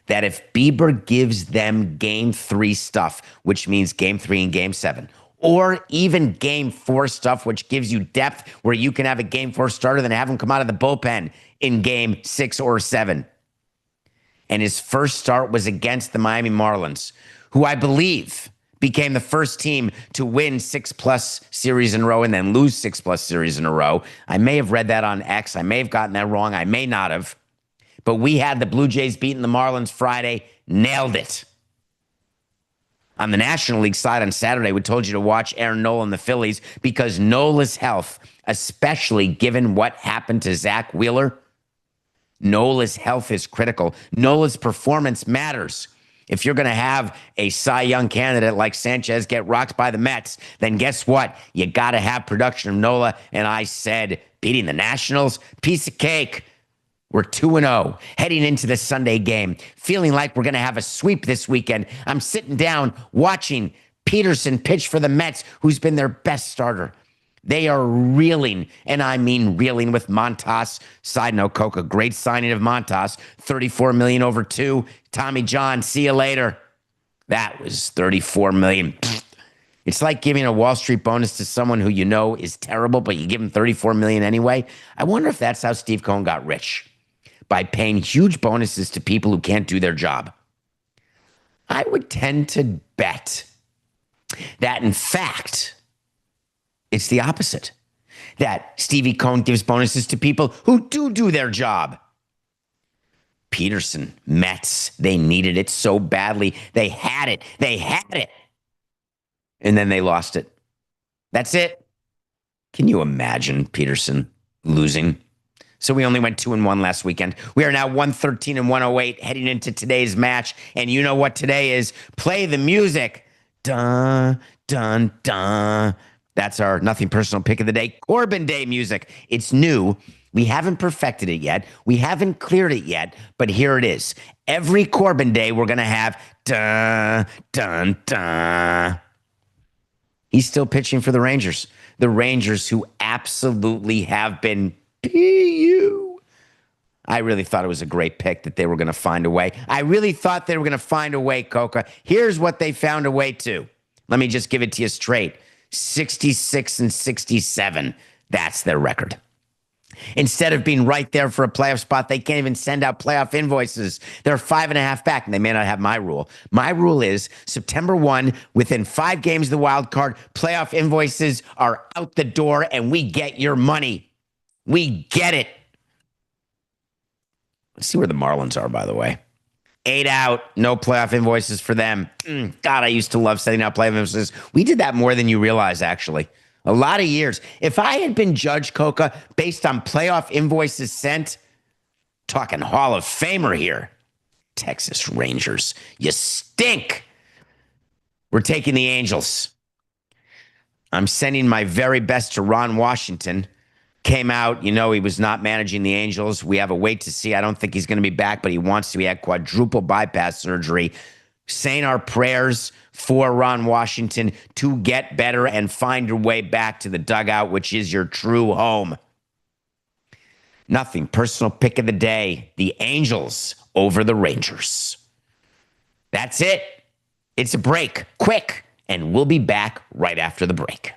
that if Bieber gives them game 3 stuff, which means game 3 and game 7, or even game 4 stuff, which gives you depth where you can have a game 4 starter, then have him come out of the bullpen in game 6 or 7. And his first start was against the Miami Marlins, who I believe became the first team to win 6+ series in a row and then lose 6+ series in a row. I may have read that on X. I may have gotten that wrong. I may not have. But we had the Blue Jays beating the Marlins Friday. Nailed it. On the National League side on Saturday, we told you to watch Aaron Nola and the Phillies because Nola's health, especially given what happened to Zach Wheeler, Nola's health is critical. Nola's performance matters. If you're going to have a Cy Young candidate like Sanchez get rocked by the Mets, then guess what? You got to have production of Nola. And I said, beating the Nationals, piece of cake. We're 2-0 heading into the Sunday game, feeling like we're going to have a sweep this weekend. I'm sitting down watching Peterson pitch for the Mets, who's been their best starter. They are reeling, and I mean reeling with Montas. Side note, Coca, great signing of Montas. $34 million over 2. Tommy John, see you later. That was $34 million. It's like giving a Wall Street bonus to someone who you know is terrible, but you give him $34 million anyway. I wonder if that's how Steve Cohen got rich, by paying huge bonuses to people who can't do their job. I would tend to bet that, in fact, it's the opposite. That Stevie Cohen gives bonuses to people who do their job. Peterson, Mets, they needed it so badly. They had it. And then they lost it. That's it. Can you imagine Peterson losing? So we only went 2-1 last weekend. We are now 113 and 108 heading into today's match. And you know what today is? Play the music. Dun, dun, dun. That's our nothing personal pick of the day. Corbin Day music. It's new. We haven't perfected it yet. We haven't cleared it yet. But here it is. Every Corbin Day, we're going to have dun, dun, dun. He's still pitching for the Rangers. The Rangers, who absolutely have been PU. I really thought it was a great pick that they were going to find a way. I really thought they were going to find a way, Coca. Here's what they found a way to. Let me just give it to you straight. 66 and 67. That's their record. Instead of being right there for a playoff spot, they can't even send out playoff invoices. They're 5.5 back, and they may not have my rule. My rule is September 1, within 5 games of the wild card, playoff invoices are out the door, and we get your money. We get it. Let's see where the Marlins are, by the way. 8 out, no playoff invoices for them. God, I used to love setting out playoff invoices. We did that more than you realize, actually. A lot of years. If I had been Judge Coca based on playoff invoices sent, talking Hall of Famer here, Texas Rangers, you stink. We're taking the Angels. I'm sending my very best to Ron Washington. Came out, he was not managing the Angels. We have a wait to see. I don't think he's going to be back, but he wants to. He had quadruple bypass surgery. Saying our prayers for Ron Washington to get better and find your way back to the dugout, which is your true home. Nothing personal pick of the day. The Angels over the Rangers. That's it. It's a break. Quick. And we'll be back right after the break.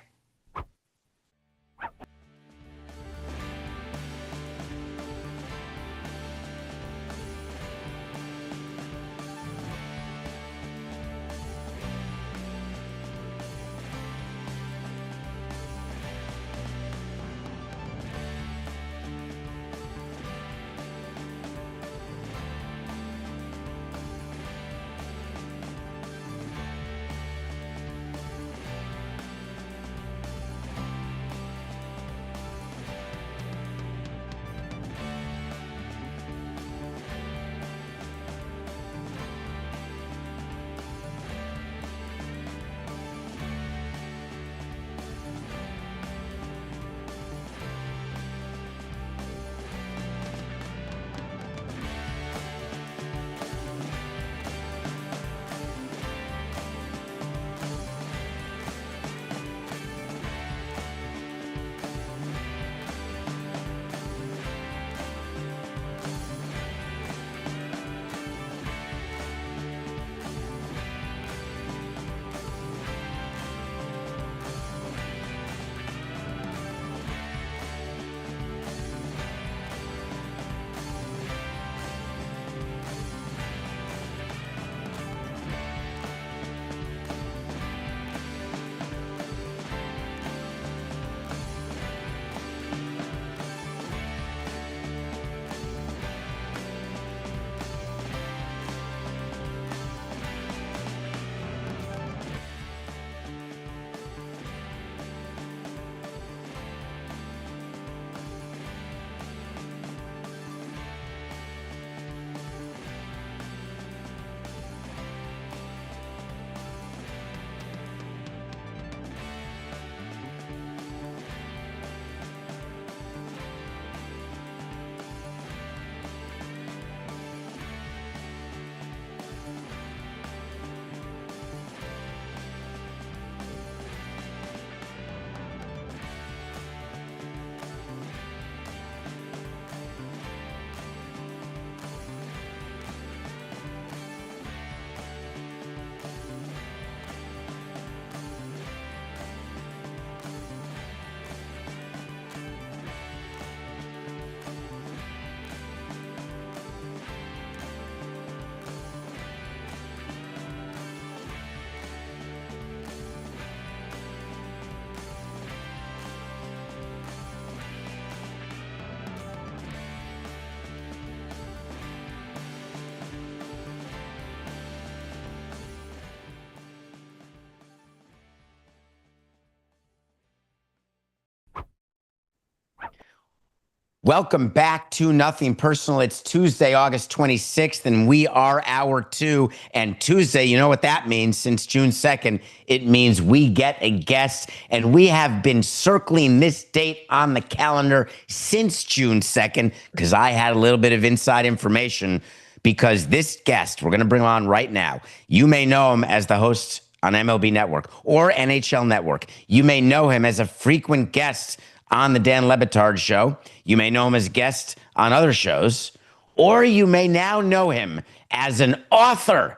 Welcome back to Nothing Personal. It's Tuesday, August 26th, and we are hour 2. And Tuesday, you know what that means? Since June 2nd, it means we get a guest. And we have been circling this date on the calendar since June 2nd because I had a little bit of inside information because this guest, we're going to bring him on right now. You may know him as the host on MLB Network or NHL Network. You may know him as a frequent guest on the Dan Le Batard Show. You may know him as a guest on other shows, or you may now know him as an author.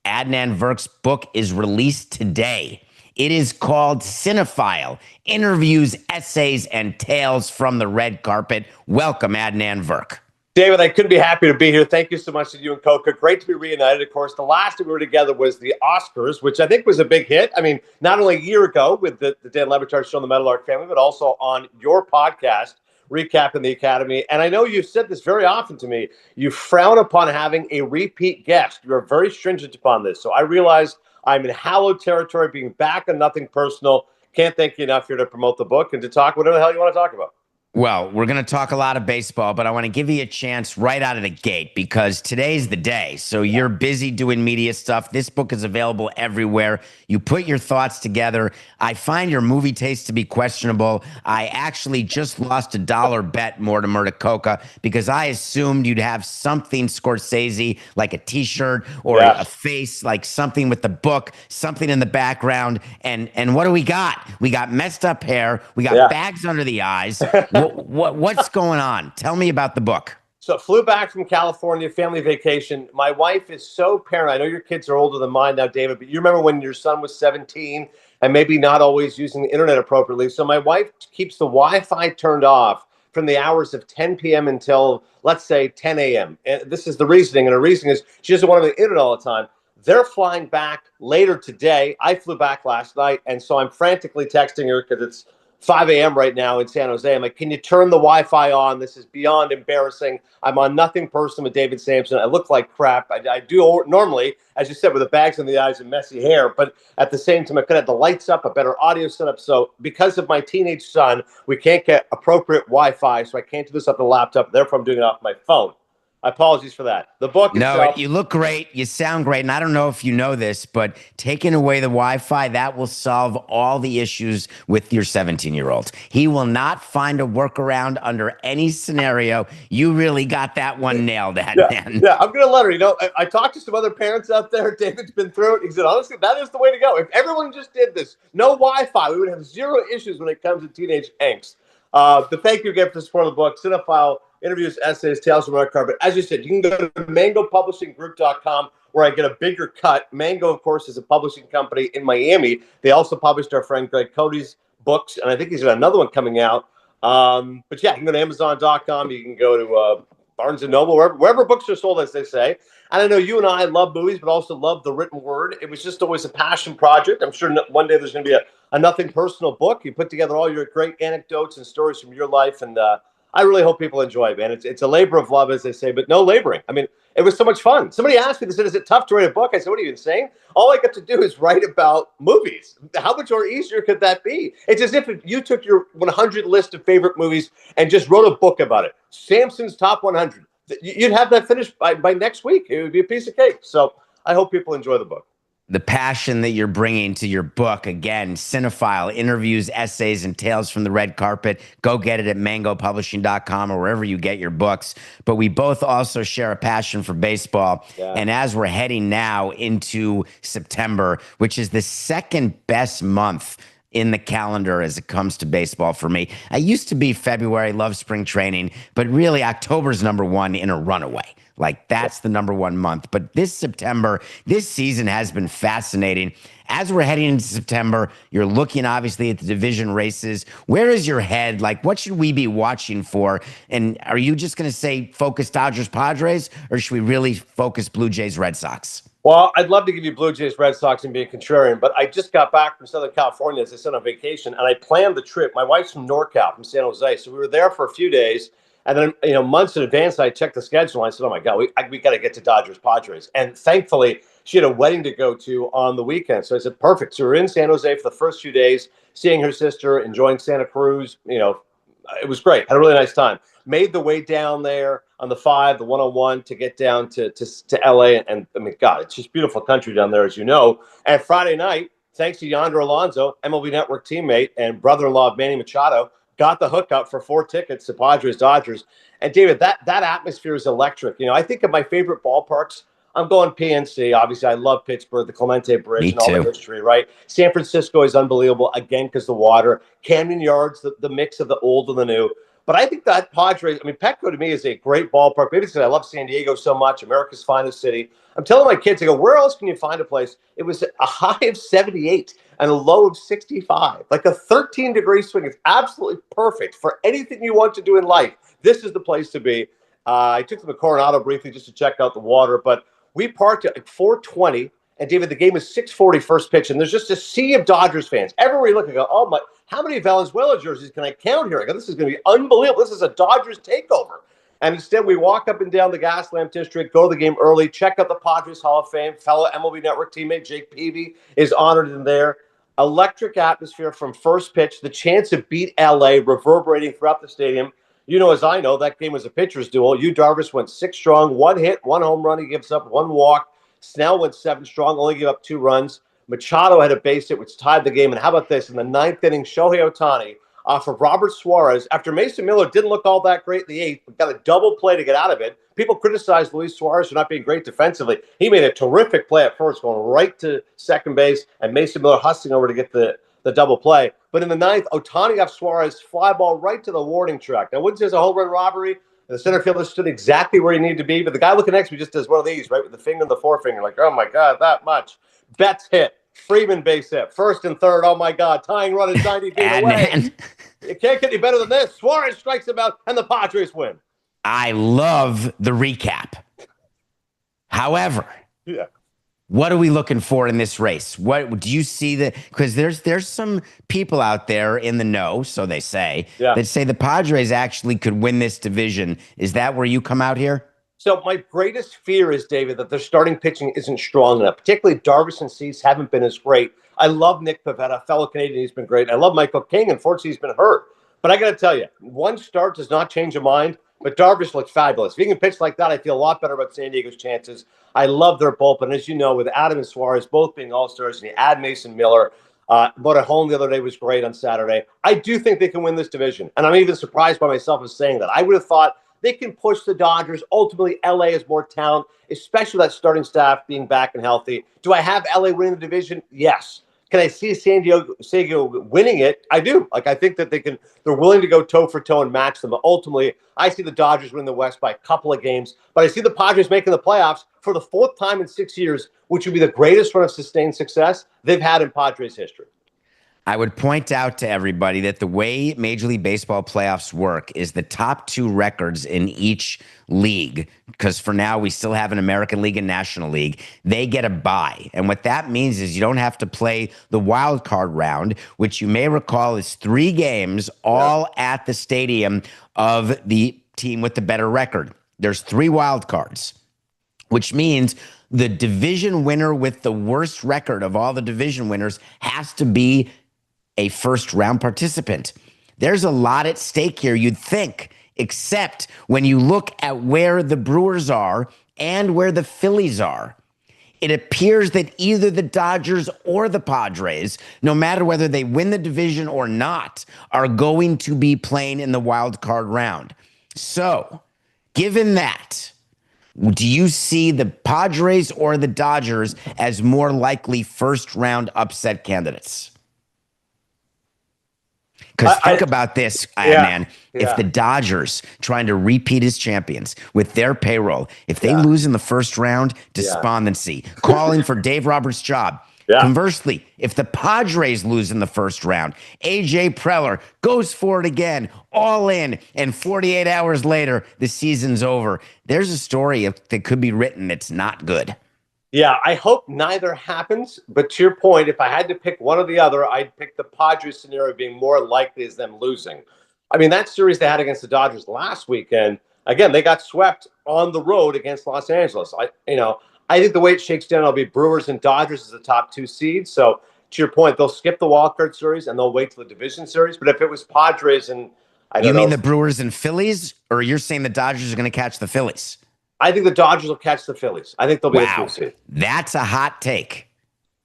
Adnan Virk's book is released today. It is called Cinephile, Interviews, Essays, and Tales from the Red Carpet. Welcome, Adnan Virk. David, I couldn't be happier to be here. Thank you so much to you and Coca. Great to be reunited. Of course, the last time we were together was the Oscars, which I think was a big hit. I mean, not only a year ago with the Dan Le Batard Show on the Meadowlark family, but also on your podcast, recapping the Academy. And I know you've said this very often to me. You frown upon having a repeat guest. You're very stringent upon this. So I realize I'm in hallowed territory, being back on Nothing Personal. Can't thank you enough here to promote the book and to talk whatever the hell you want to talk about. Well, we're going to talk a lot of baseball, but I want to give you a chance right out of the gate because today's the day. So you're busy doing media stuff. This book is available everywhere. You put your thoughts together. I find your movie taste to be questionable. I actually just lost $1 bet, Mortimer to Coca, because I assumed you'd have something Scorsese, like a T-shirt or a face, like something with the book, something in the background. And what do we got? We got messed up hair. We got bags under the eyes. What's going on? Tell me about the book. So flew back from California, family vacation. My wife is so paranoid. I know your kids are older than mine now, David, but you remember when your son was 17 and maybe not always using the internet appropriately. So my wife keeps the Wi-Fi turned off from the hours of 10 p.m. until, let's say, 10 a.m. And this is the reasoning. And the reasoning is she doesn't want to be on the internet all the time. They're flying back later today. I flew back last night. And so I'm frantically texting her because it's 5 a.m. right now in San Jose. I'm like, can you turn the Wi-Fi on? This is beyond embarrassing. I'm on Nothing Personal with David Samson. I look like crap. I do normally, as you said, with the bags in the eyes and messy hair. But at the same time, I could have the lights up, a better audio setup. So because of my teenage son, we can't get appropriate Wi-Fi. So I can't do this off the laptop. Therefore, I'm doing it off my phone. Apologies for that. The book itself. No, you look great. You sound great. And I don't know if you know this, but taking away the Wi-Fi, that will solve all the issues with your 17-year-old. He will not find a workaround under any scenario. You really got that one nailed, man. Yeah, I'm going to let her. You know, I talked to some other parents out there. David's been through it. He said, honestly, that is the way to go. If everyone just did this, no Wi-Fi, we would have zero issues when it comes to teenage angst. But thank you again for the support of the book, Cinephile, Interviews, Essays, Tales from the Red Carpet. As you said, you can go to mangopublishinggroup.com where I get a bigger cut. Mango, of course, is a publishing company in Miami. They also published our friend Greg Cody's books, and I think he's got another one coming out. But yeah, you can go to Amazon.com. You can go to Barnes & Noble, wherever books are sold, as they say. And I know you and I love movies, but also love the written word. It was just always a passion project. I'm sure one day there's going to be a Nothing Personal book. You put together all your great anecdotes and stories from your life, and I really hope people enjoy it, man. It's a labor of love, as they say, but no laboring. I mean, it was so much fun. Somebody asked me, they said, is it tough to write a book? I said, what are you insane? All I got to do is write about movies. How much more easier could that be? It's as if you took your 100 list of favorite movies and just wrote a book about it. Samson's top 100. You'd have that finished by next week. It would be a piece of cake. So I hope people enjoy the book. The passion that you're bringing to your book, again, Cinephile, Interviews, Essays, and Tales from the Red Carpet. Go get it at mangopublishing.com or wherever you get your books. But we both also share a passion for baseball. Yeah. And as we're heading now into September, which is the second best month in the calendar as it comes to baseball for me. I used to be February, love spring training, but really October's number one in a runaway. Like that's the number one month. But this September, this season has been fascinating. As we're heading into September, you're looking obviously at the division races. Where is your head? Like, what should we be watching for? And are you just going to say focus Dodgers, Padres, or should we really focus Blue Jays, Red Sox? Well, I'd love to give you Blue Jays, Red Sox and be a contrarian, but I just got back from Southern California, as I said, on vacation, and I planned the trip. My wife's from NorCal, from San Jose, so we were there for a few days. And then, months in advance, I checked the schedule. And I said, oh, my God, we got to get to Dodgers, Padres. And thankfully, she had a wedding to go to on the weekend. So I said, perfect. So we're in San Jose for the first few days, seeing her sister, enjoying Santa Cruz. It was great. Had a really nice time. made the way down there on the 5, the 101 to get down to LA. And I mean, God, it's just beautiful country down there, as you know. And Friday night, thanks to Yonder Alonso, MLB Network teammate and brother-in-law of Manny Machado, got the hookup for 4 tickets to Padres Dodgers. And David, that atmosphere is electric. You know, I think of my favorite ballparks. I'm going PNC. Obviously, I love Pittsburgh, the Clemente Bridge, Me and all too. the history, right? San Francisco is unbelievable, again, because the water. Camden Yards, the mix of the old and the new. But I think that Padres, I mean, Petco to me is a great ballpark. Maybe it's because I love San Diego so much, America's finest city. I'm telling my kids, I go, where else can you find a place? It was a high of 78 and a low of 65, like a 13-degree swing. It's absolutely perfect for anything you want to do in life. This is the place to be. I took them to Coronado briefly just to check out the water, but we parked at 4:20, and David, the game was 6:40 first pitch, and there's just a sea of Dodgers fans. Everywhere you look, I go, oh my, how many Valenzuela jerseys can I count here? I go, this is going to be unbelievable. This is a Dodgers takeover. And instead, we walk up and down the Gaslamp District, go to the game early, check out the Padres Hall of Fame. Fellow MLB Network teammate Jake Peavy is honored in there. Electric atmosphere from first pitch, the chance to beat LA reverberating throughout the stadium. You know, as I know, that game was a pitcher's duel. Yu Darvish went 6 strong, 1 hit, 1 home run. He gives up 1 walk. Snell went 7 strong, only gave up 2 runs. Machado had a base hit, which tied the game. And how about this? In the 9th inning, Shohei Ohtani off of Robert Suarez, after Mason Miller didn't look all that great in the 8th, but got a double play to get out of it. People criticized Luis Suarez for not being great defensively. He made a terrific play at first, going right to second base, and Mason Miller hustling over to get the double play. But in the 9th, Ohtani off Suarez, fly ball right to the warning track. Now, wouldn't say it's a home run robbery. The center fielder stood exactly where he needed to be, but the guy looking next to me just does one of these, right, with the finger and the forefinger, like, oh my God, that much. Betts hit. Freeman base hit. First and third, oh my God, tying run is 90 feet away. It can't get any better than this. Suarez strikes him out, and the Padres win. I love the recap. However, what are we looking for in this race? What do you see that? Because there's some people out there in the know, so they say, that say the Padres actually could win this division. Is that where you come out here? So my greatest fear is, David, that their starting pitching isn't strong enough. Particularly Darvish and Cease haven't been as great. I love Nick Pivetta, fellow Canadian. He's been great. I love Michael King. Unfortunately, he's been hurt. But I got to tell you, one start does not change a mind. But Darvish looks fabulous. If he can pitch like that, I feel a lot better about San Diego's chances. I love their bullpen. As you know, with Adam and Suarez both being all-stars, and you add Mason Miller, but at home the other day was great on Saturday. I do think they can win this division. And I'm even surprised by myself as saying that. I would have thought they can push the Dodgers. Ultimately, LA has more talent, especially that starting staff being back and healthy. Do I have LA winning the division? Yes. Can I see San Diego winning it? I do. Like, I think that they're willing to go toe for toe and match them. But ultimately, I see the Dodgers winning the West by a couple of games. But I see the Padres making the playoffs for the 4th time in 6 years, which would be the greatest run of sustained success they've had in Padres history. I would point out to everybody that the way Major League Baseball playoffs work is the top 2 records in each league, because for now we still have an American League and National League. They get a bye. And what that means is you don't have to play the wild card round, which you may recall is 3 games all at the stadium of the team with the better record. There's 3 wild cards, which means the division winner with the worst record of all the division winners has to be a first-round participant. There's a lot at stake here, you'd think, except when you look at where the Brewers are and where the Phillies are. It appears that either the Dodgers or the Padres, no matter whether they win the division or not, are going to be playing in the wild card round. So, given that, do you see the Padres or the Dodgers as more likely first-round upset candidates? Because think about this, man. If the Dodgers, trying to repeat as champions with their payroll, if they lose in the first round, despondency, calling for Dave Roberts' job. Conversely, if the Padres lose in the first round, A.J. Preller goes for it again, all in, and 48 hours later, the season's over. There's a story that could be written that's not good. Yeah, I hope neither happens. But to your point, if I had to pick one or the other, I'd pick the Padres scenario being more likely as them losing. I mean, that series they had against the Dodgers last weekend, again, they got swept on the road against Los Angeles. I think the way it shakes down, it'll be Brewers and Dodgers as the top 2 seeds. So to your point, they'll skip the wild card series and they'll wait till the division series. But if it was Padres and I You don't mean know. the Brewers and Phillies, or you're saying the Dodgers are going to catch the Phillies? I think the Dodgers will catch the Phillies. I think they'll be the 2 Wow, seed. that's a hot take.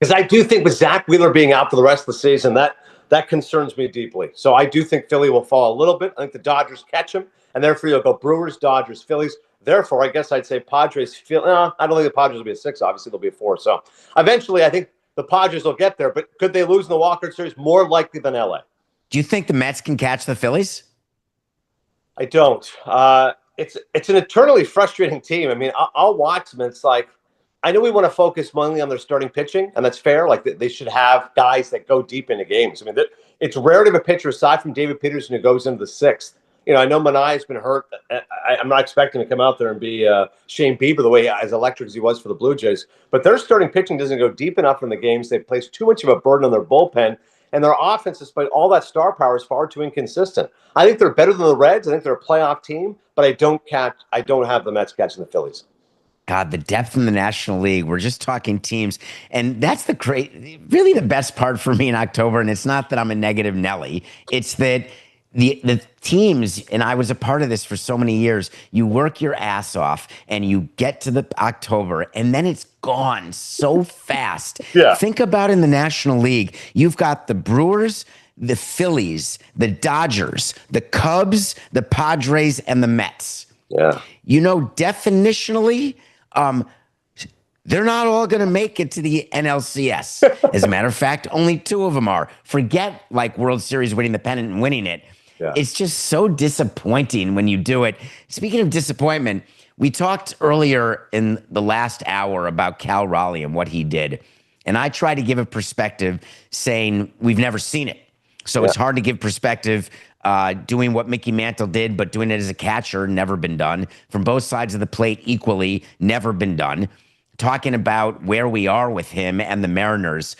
Because I do think with Zach Wheeler being out for the rest of the season, that concerns me deeply. So I do think Philly will fall a little bit. I think the Dodgers catch him, and therefore you'll go Brewers, Dodgers, Phillies. Therefore, I guess I'd say Padres. I don't think the Padres will be a 6. Obviously, they'll be a 4. So eventually, I think the Padres will get there. But could they lose in the Wild Card Series? More likely than LA. Do you think the Mets can catch the Phillies? I don't. It's an eternally frustrating team. I mean, I'll watch them. And it's like, I know we want to focus mainly on their starting pitching, and that's fair. Like they should have guys that go deep into games. I mean, it's rare to have a pitcher aside from David Peterson who goes into the 6th. I know Manai's been hurt. I'm not expecting to come out there and be Shane Bieber the way as electric as he was for the Blue Jays. But their starting pitching doesn't go deep enough in the games. They place too much of a burden on their bullpen, and their offense, despite all that star power, is far too inconsistent. I think they're better than the Reds. I think they're a playoff team, but I don't have the Mets catching the Phillies. God, the depth in the National League. We're just talking teams. And that's really the best part for me in October. And it's not that I'm a negative Nelly. It's that the teams, and I was a part of this for so many years, you work your ass off and you get to the October and then it's gone so fast. Yeah. Think about in the National League, you've got the Brewers, the Phillies, the Dodgers, the Cubs, the Padres, and the Mets. Yeah. Definitionally, they're not all going to make it to the NLCS. As a matter of fact, only 2 of them are. Forget like World Series winning the pennant and winning it. Yeah. It's just so disappointing when you do it. Speaking of disappointment, we talked earlier in the last hour about Cal Raleigh and what he did. And I tried to give a perspective saying we've never seen it. So it's hard to give perspective doing what Mickey Mantle did, but doing it as a catcher, never been done. From both sides of the plate equally, never been done. Talking about where we are with him and the Mariners.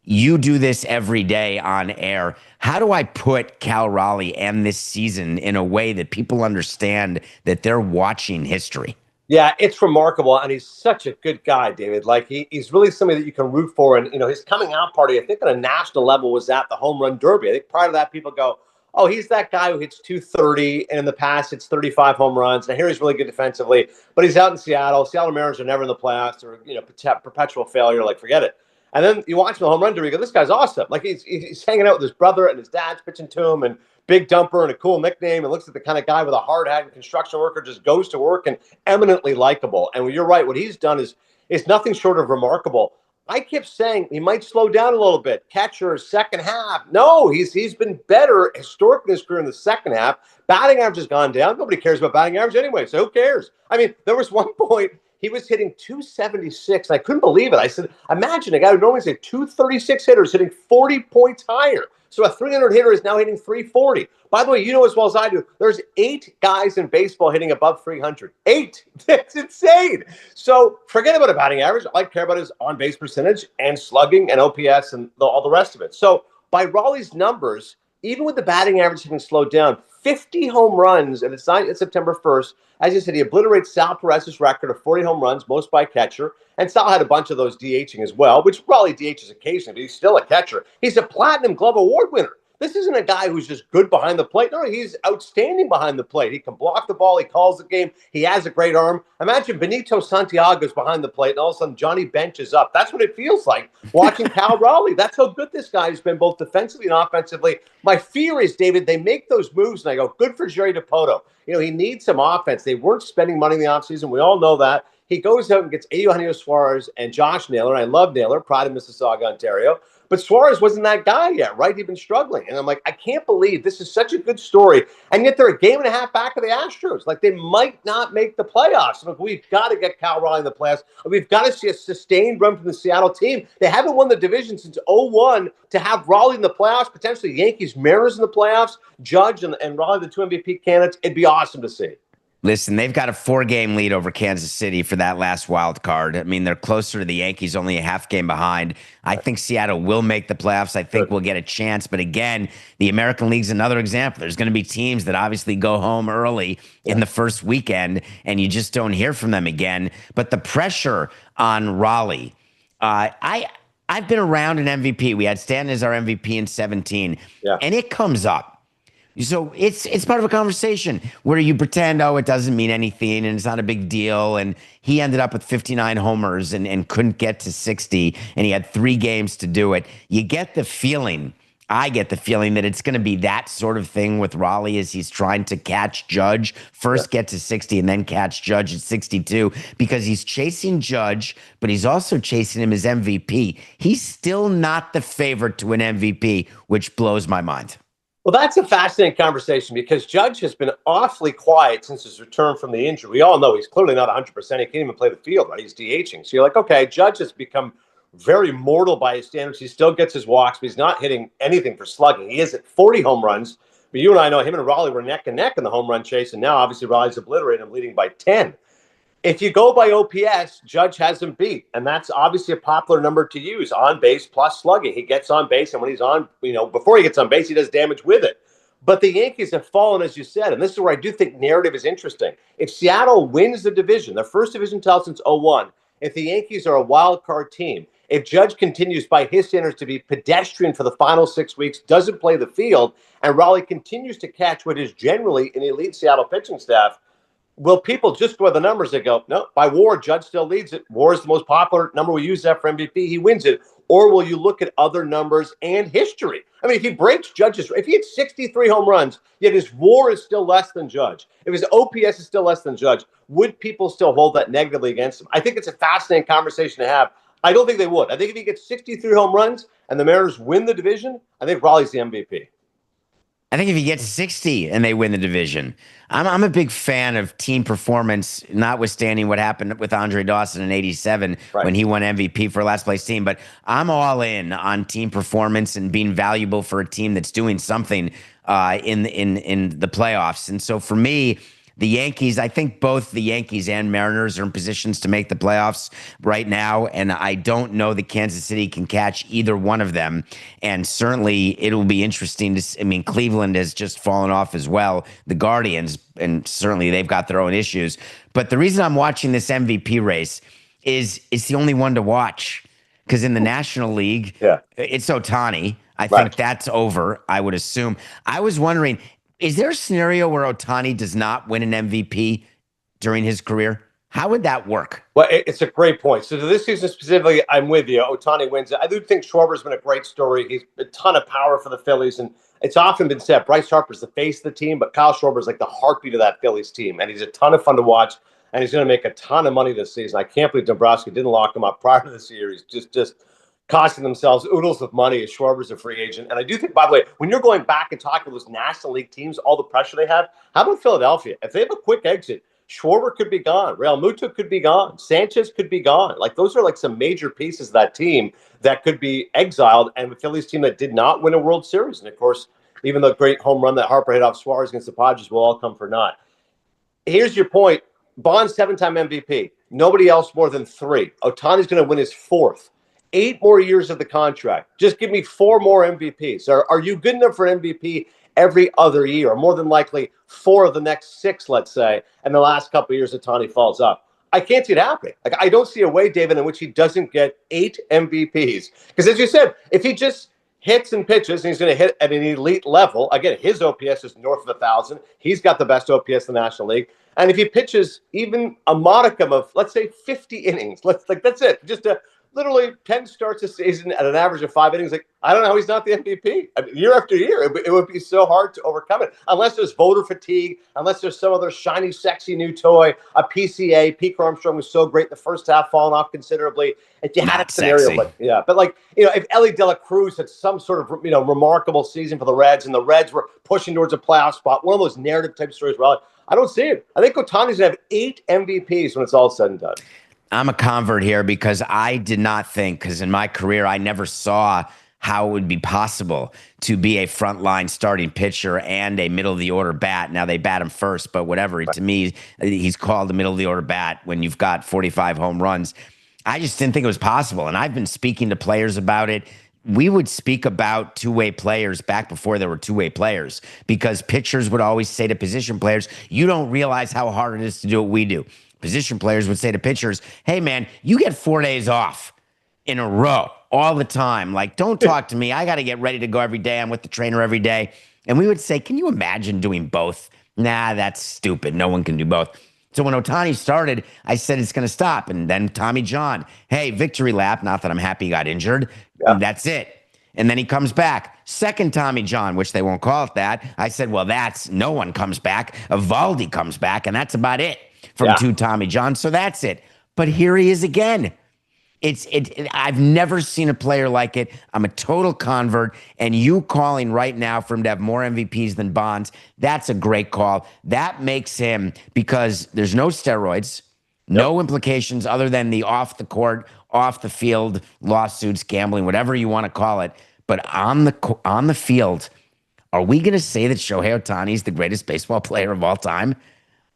You do this every day on air. How do I put Cal Raleigh and this season in a way that people understand that they're watching history? Yeah, it's remarkable, and he's such a good guy, David. Like he's really somebody that you can root for. And his coming out party, I think, on a national level, was at the Home Run Derby. I think prior to that, people go, "Oh, he's that guy who hits 230, and in the past, it's 35 home runs." And here he's really good defensively, but he's out in Seattle. Seattle Mariners are never in the playoffs. They're perpetual failure. Like forget it. And then you watch the Home Run Derby. You go, "This guy's awesome!" Like he's hanging out with his brother, and his dad's pitching to him, and big dumper and a cool nickname, and looks like the kind of guy with a hard hat and construction worker, just goes to work and eminently likable. And you're right, what he's done is nothing short of remarkable. I kept saying he might slow down a little bit. Catcher, second half. No, he's been better historically in his career in the second half. Batting average has gone down. Nobody cares about batting average anyway, so who cares? I mean, there was one point he was hitting 276. I couldn't believe it. I said, imagine a guy who normally say 236 hitters hitting 40 points higher. So a 300 hitter is now hitting 340. By the way, you know as well as I do, there's 8 guys in baseball hitting above 300. 8. That's insane. So forget about a batting average. All I care about is on-base percentage and slugging and OPS and all the rest of it. So by Raleigh's numbers, even with the batting average having slowed down, 50 home runs, and it's not September 1st. As you said, he obliterates Sal Perez's record of 40 home runs, most by catcher. And Sal had a bunch of those DHing as well, which probably DHs occasionally, but he's still a catcher. He's a Platinum Glove Award winner. This isn't a guy who's just good behind the plate. No, he's outstanding behind the plate. He can block the ball. He calls the game. He has a great arm. Imagine Benito Santiago's behind the plate, and all of a sudden Johnny Bench is up. That's what it feels like watching Cal Raleigh. That's how good this guy has been, both defensively and offensively. My fear is, David, they make those moves, and I go, good for Jerry DiPoto. He needs some offense. They weren't spending money in the offseason. We all know that. He goes out and gets Eugenio Suarez and Josh Naylor. I love Naylor, pride of Mississauga, Ontario. But Suarez wasn't that guy yet, right? He'd been struggling. And I'm like, I can't believe this is such a good story. And yet they're a game and a half back of the Astros. Like, they might not make the playoffs. Look, we've got to get Cal Raleigh in the playoffs. We've got to see a sustained run from the Seattle team. They haven't won the division since 2001. To have Raleigh in the playoffs, potentially Yankees, Mariners in the playoffs, Judge and Raleigh, the 2 MVP candidates, it'd be awesome to see. Listen, they've got a 4-game lead over Kansas City for that last wild card. I mean, they're closer to the Yankees, only a half game behind. I think Seattle will make the playoffs. I think we'll get a chance. But again, the American League's another example. There's going to be teams that obviously go home early in the first weekend, and you just don't hear from them again. But the pressure on Raleigh, I've been around an MVP. We had Stanton as our MVP in 2017, and it comes up. So it's part of a conversation where you pretend, oh, it doesn't mean anything and it's not a big deal. And he ended up with 59 homers and couldn't get to 60, and he had 3 games to do it. You get the feeling, I get the feeling that it's going to be that sort of thing with Raleigh as he's trying to catch Judge, first get to 60 and then catch Judge at 62, because he's chasing Judge, but he's also chasing him as MVP. He's still not the favorite to an MVP, which blows my mind. Well, that's a fascinating conversation because Judge has been awfully quiet since his return from the injury. We all know he's clearly not 100%. He can't even play the field, right? He's DHing. So you're like, okay, Judge has become very mortal by his standards. He still gets his walks, but he's not hitting anything for slugging. He is at 40 home runs. But you and I know him and Raleigh were neck and neck in the home run chase, and now obviously Raleigh's obliterated him, leading by 10. If you go by OPS, Judge has him beat, and that's obviously a popular number to use, on base plus slugging. He gets on base, and when he's on, before he gets on base, he does damage with it. But the Yankees have fallen, as you said, and this is where I do think narrative is interesting. If Seattle wins the division, their first division title since 2001, if the Yankees are a wild card team, if Judge continues by his standards to be pedestrian for the final 6 weeks, doesn't play the field, and Raleigh continues to catch what is generally an elite Seattle pitching staff, will people just go by the numbers and go, no, by WAR, Judge still leads it. WAR is the most popular number we use that for MVP. He wins it. Or will you look at other numbers and history? I mean, if he breaks Judge's, if he had 63 home runs, yet his WAR is still less than Judge, if his OPS is still less than Judge, would people still hold that negatively against him? I think it's a fascinating conversation to have. I don't think they would. I think if he gets 63 home runs and the Mariners win the division, I think Raleigh's the MVP. I think if he gets 60 and they win the division, I'm a big fan of team performance, notwithstanding what happened with Andre Dawson in '87 when he won MVP for a last place team. But I'm all in on team performance and being valuable for a team that's doing something in the playoffs. And so for me, the Yankees, I think both the Yankees and Mariners are in positions to make the playoffs right now, and I don't know that Kansas City can catch either one of them. And certainly it'll be interesting to see. I mean, Cleveland has just fallen off as well, the Guardians, and certainly they've got their own issues. But the reason I'm watching this MVP race is it's the only one to watch, because in the National League, it's Ohtani. I think that's over, I would assume. I was wondering, is there a scenario where Ohtani does not win an MVP during his career? How would that work? Well, it's a great point. So to this season specifically, I'm with you. Ohtani wins it. I do think Schwarber's been a great story. He's a ton of power for the Phillies, and it's often been said Bryce Harper's the face of the team, but Kyle Schwarber's like the heartbeat of that Phillies team, and he's a ton of fun to watch, and he's going to make a ton of money this season. I can't believe Dombrowski didn't lock him up prior to this year. He's just costing themselves oodles of money as Schwarber's a free agent. And I do think, by the way, when you're going back and talking to those National League teams, all the pressure they have, how about Philadelphia? If they have a quick exit, Schwarber could be gone. Real Muto could be gone. Sanchez could be gone. Like, those are like some major pieces of that team that could be exiled. And the Phillies team that did not win a World Series. And of course, even the great home run that Harper hit off Suarez against the Padres will all come for naught. Here's your point. Bond's 7-time MVP. Nobody else more than 3. Ohtani's going to win his 4th. 8 more years of the contract. Just give me 4 more MVPs. Are you good enough for MVP every other year? Or more than likely 4 of the next 6, let's say, and the last couple of years Ohtani falls up. I can't see it happening. Like, I don't see a way, David, in which he doesn't get 8 MVPs. Because as you said, if he just hits and pitches and he's going to hit at an elite level, again, his OPS is north of 1,000. He's got the best OPS in the National League. And if he pitches even a modicum of, let's say, 50 innings, that's it. Just literally 10 starts a season at an average of 5 innings. Like, I don't know how he's not the MVP. I mean, year after year, it would be so hard to overcome it. Unless there's voter fatigue, unless there's some other shiny, sexy new toy, a PCA. Pete Armstrong was so great the first half, falling off considerably. If you had a scenario, but like, if Ellie De La Cruz had some sort of, remarkable season for the Reds, and the Reds were pushing towards a playoff spot, one of those narrative type stories, I don't see it. I think Ohtani's going to have 8 MVPs when it's all said and done. I'm a convert here because I did not think, because in my career, I never saw how it would be possible to be a frontline starting pitcher and a middle of the order bat. Now they bat him first, but whatever. To me, he's called the middle of the order bat when you've got 45 home runs. I just didn't think it was possible. And I've been speaking to players about it. We would speak about two-way players back before there were two-way players, because pitchers would always say to position players, you don't realize how hard it is to do what we do. Position players would say to pitchers, hey, man, you get 4 days off in a row all the time. Like, don't talk to me. I got to get ready to go every day. I'm with the trainer every day. And we would say, can you imagine doing both? Nah, that's stupid. No one can do both. So when Ohtani started, I said it's going to stop. And then Tommy John, hey, victory lap. Not that I'm happy he got injured. Yeah. That's it. And then he comes back. Second Tommy John, which they won't call it that. I said, well, that's no one comes back. Evaldi comes back, and that's about it from two Tommy Johns. So that's it. But here he is again. I've never seen a player like it. I'm a total convert. And you calling right now for him to have more MVPs than Bonds, that's a great call. That makes him, because there's no steroids, no implications other than the off the court, off the field lawsuits, gambling, whatever you want to call it. But on the field, are we going to say that Shohei Ohtani is the greatest baseball player of all time?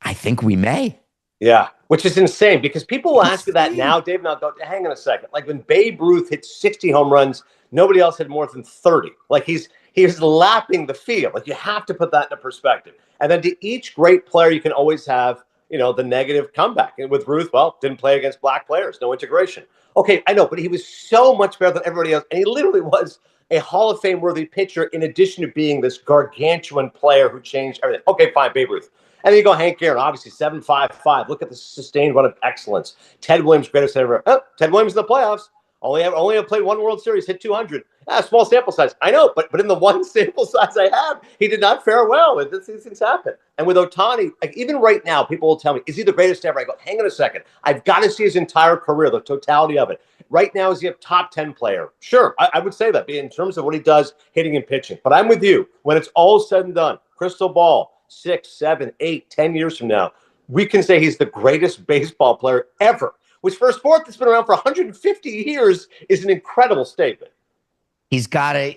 I think we may. Yeah, which is insane because people will ask you that now, Dave. And I'll go, hang on a second. Like when Babe Ruth hit 60 home runs, nobody else had more than 30. Like he's lapping the field. Like you have to put that into perspective. And then to each great player, you can always have, the negative comeback. And with Ruth, well, didn't play against black players, no integration. Okay, I know, but he was so much better than everybody else. And he literally was a Hall of Fame worthy pitcher in addition to being this gargantuan player who changed everything. Okay, fine, Babe Ruth. And then you go Hank Aaron, obviously 7.55. Look at the sustained run of excellence. Ted Williams, greatest ever. Oh, Ted Williams in the playoffs. Only have played one World Series, hit 200. Small sample size. I know, but in the one sample size I have, he did not fare well. These things happen. And with Ohtani, like even right now, people will tell me, is he the greatest ever? I go, hang on a second. I've got to see his entire career, the totality of it. Right now, is he a top 10 player? Sure, I would say that in terms of what he does hitting and pitching. But I'm with you. When it's all said and done, crystal ball, 6, 7, 8, 10 years from now, we can say he's the greatest baseball player ever, which for a sport that's been around for 150 years is an incredible statement. He's got to,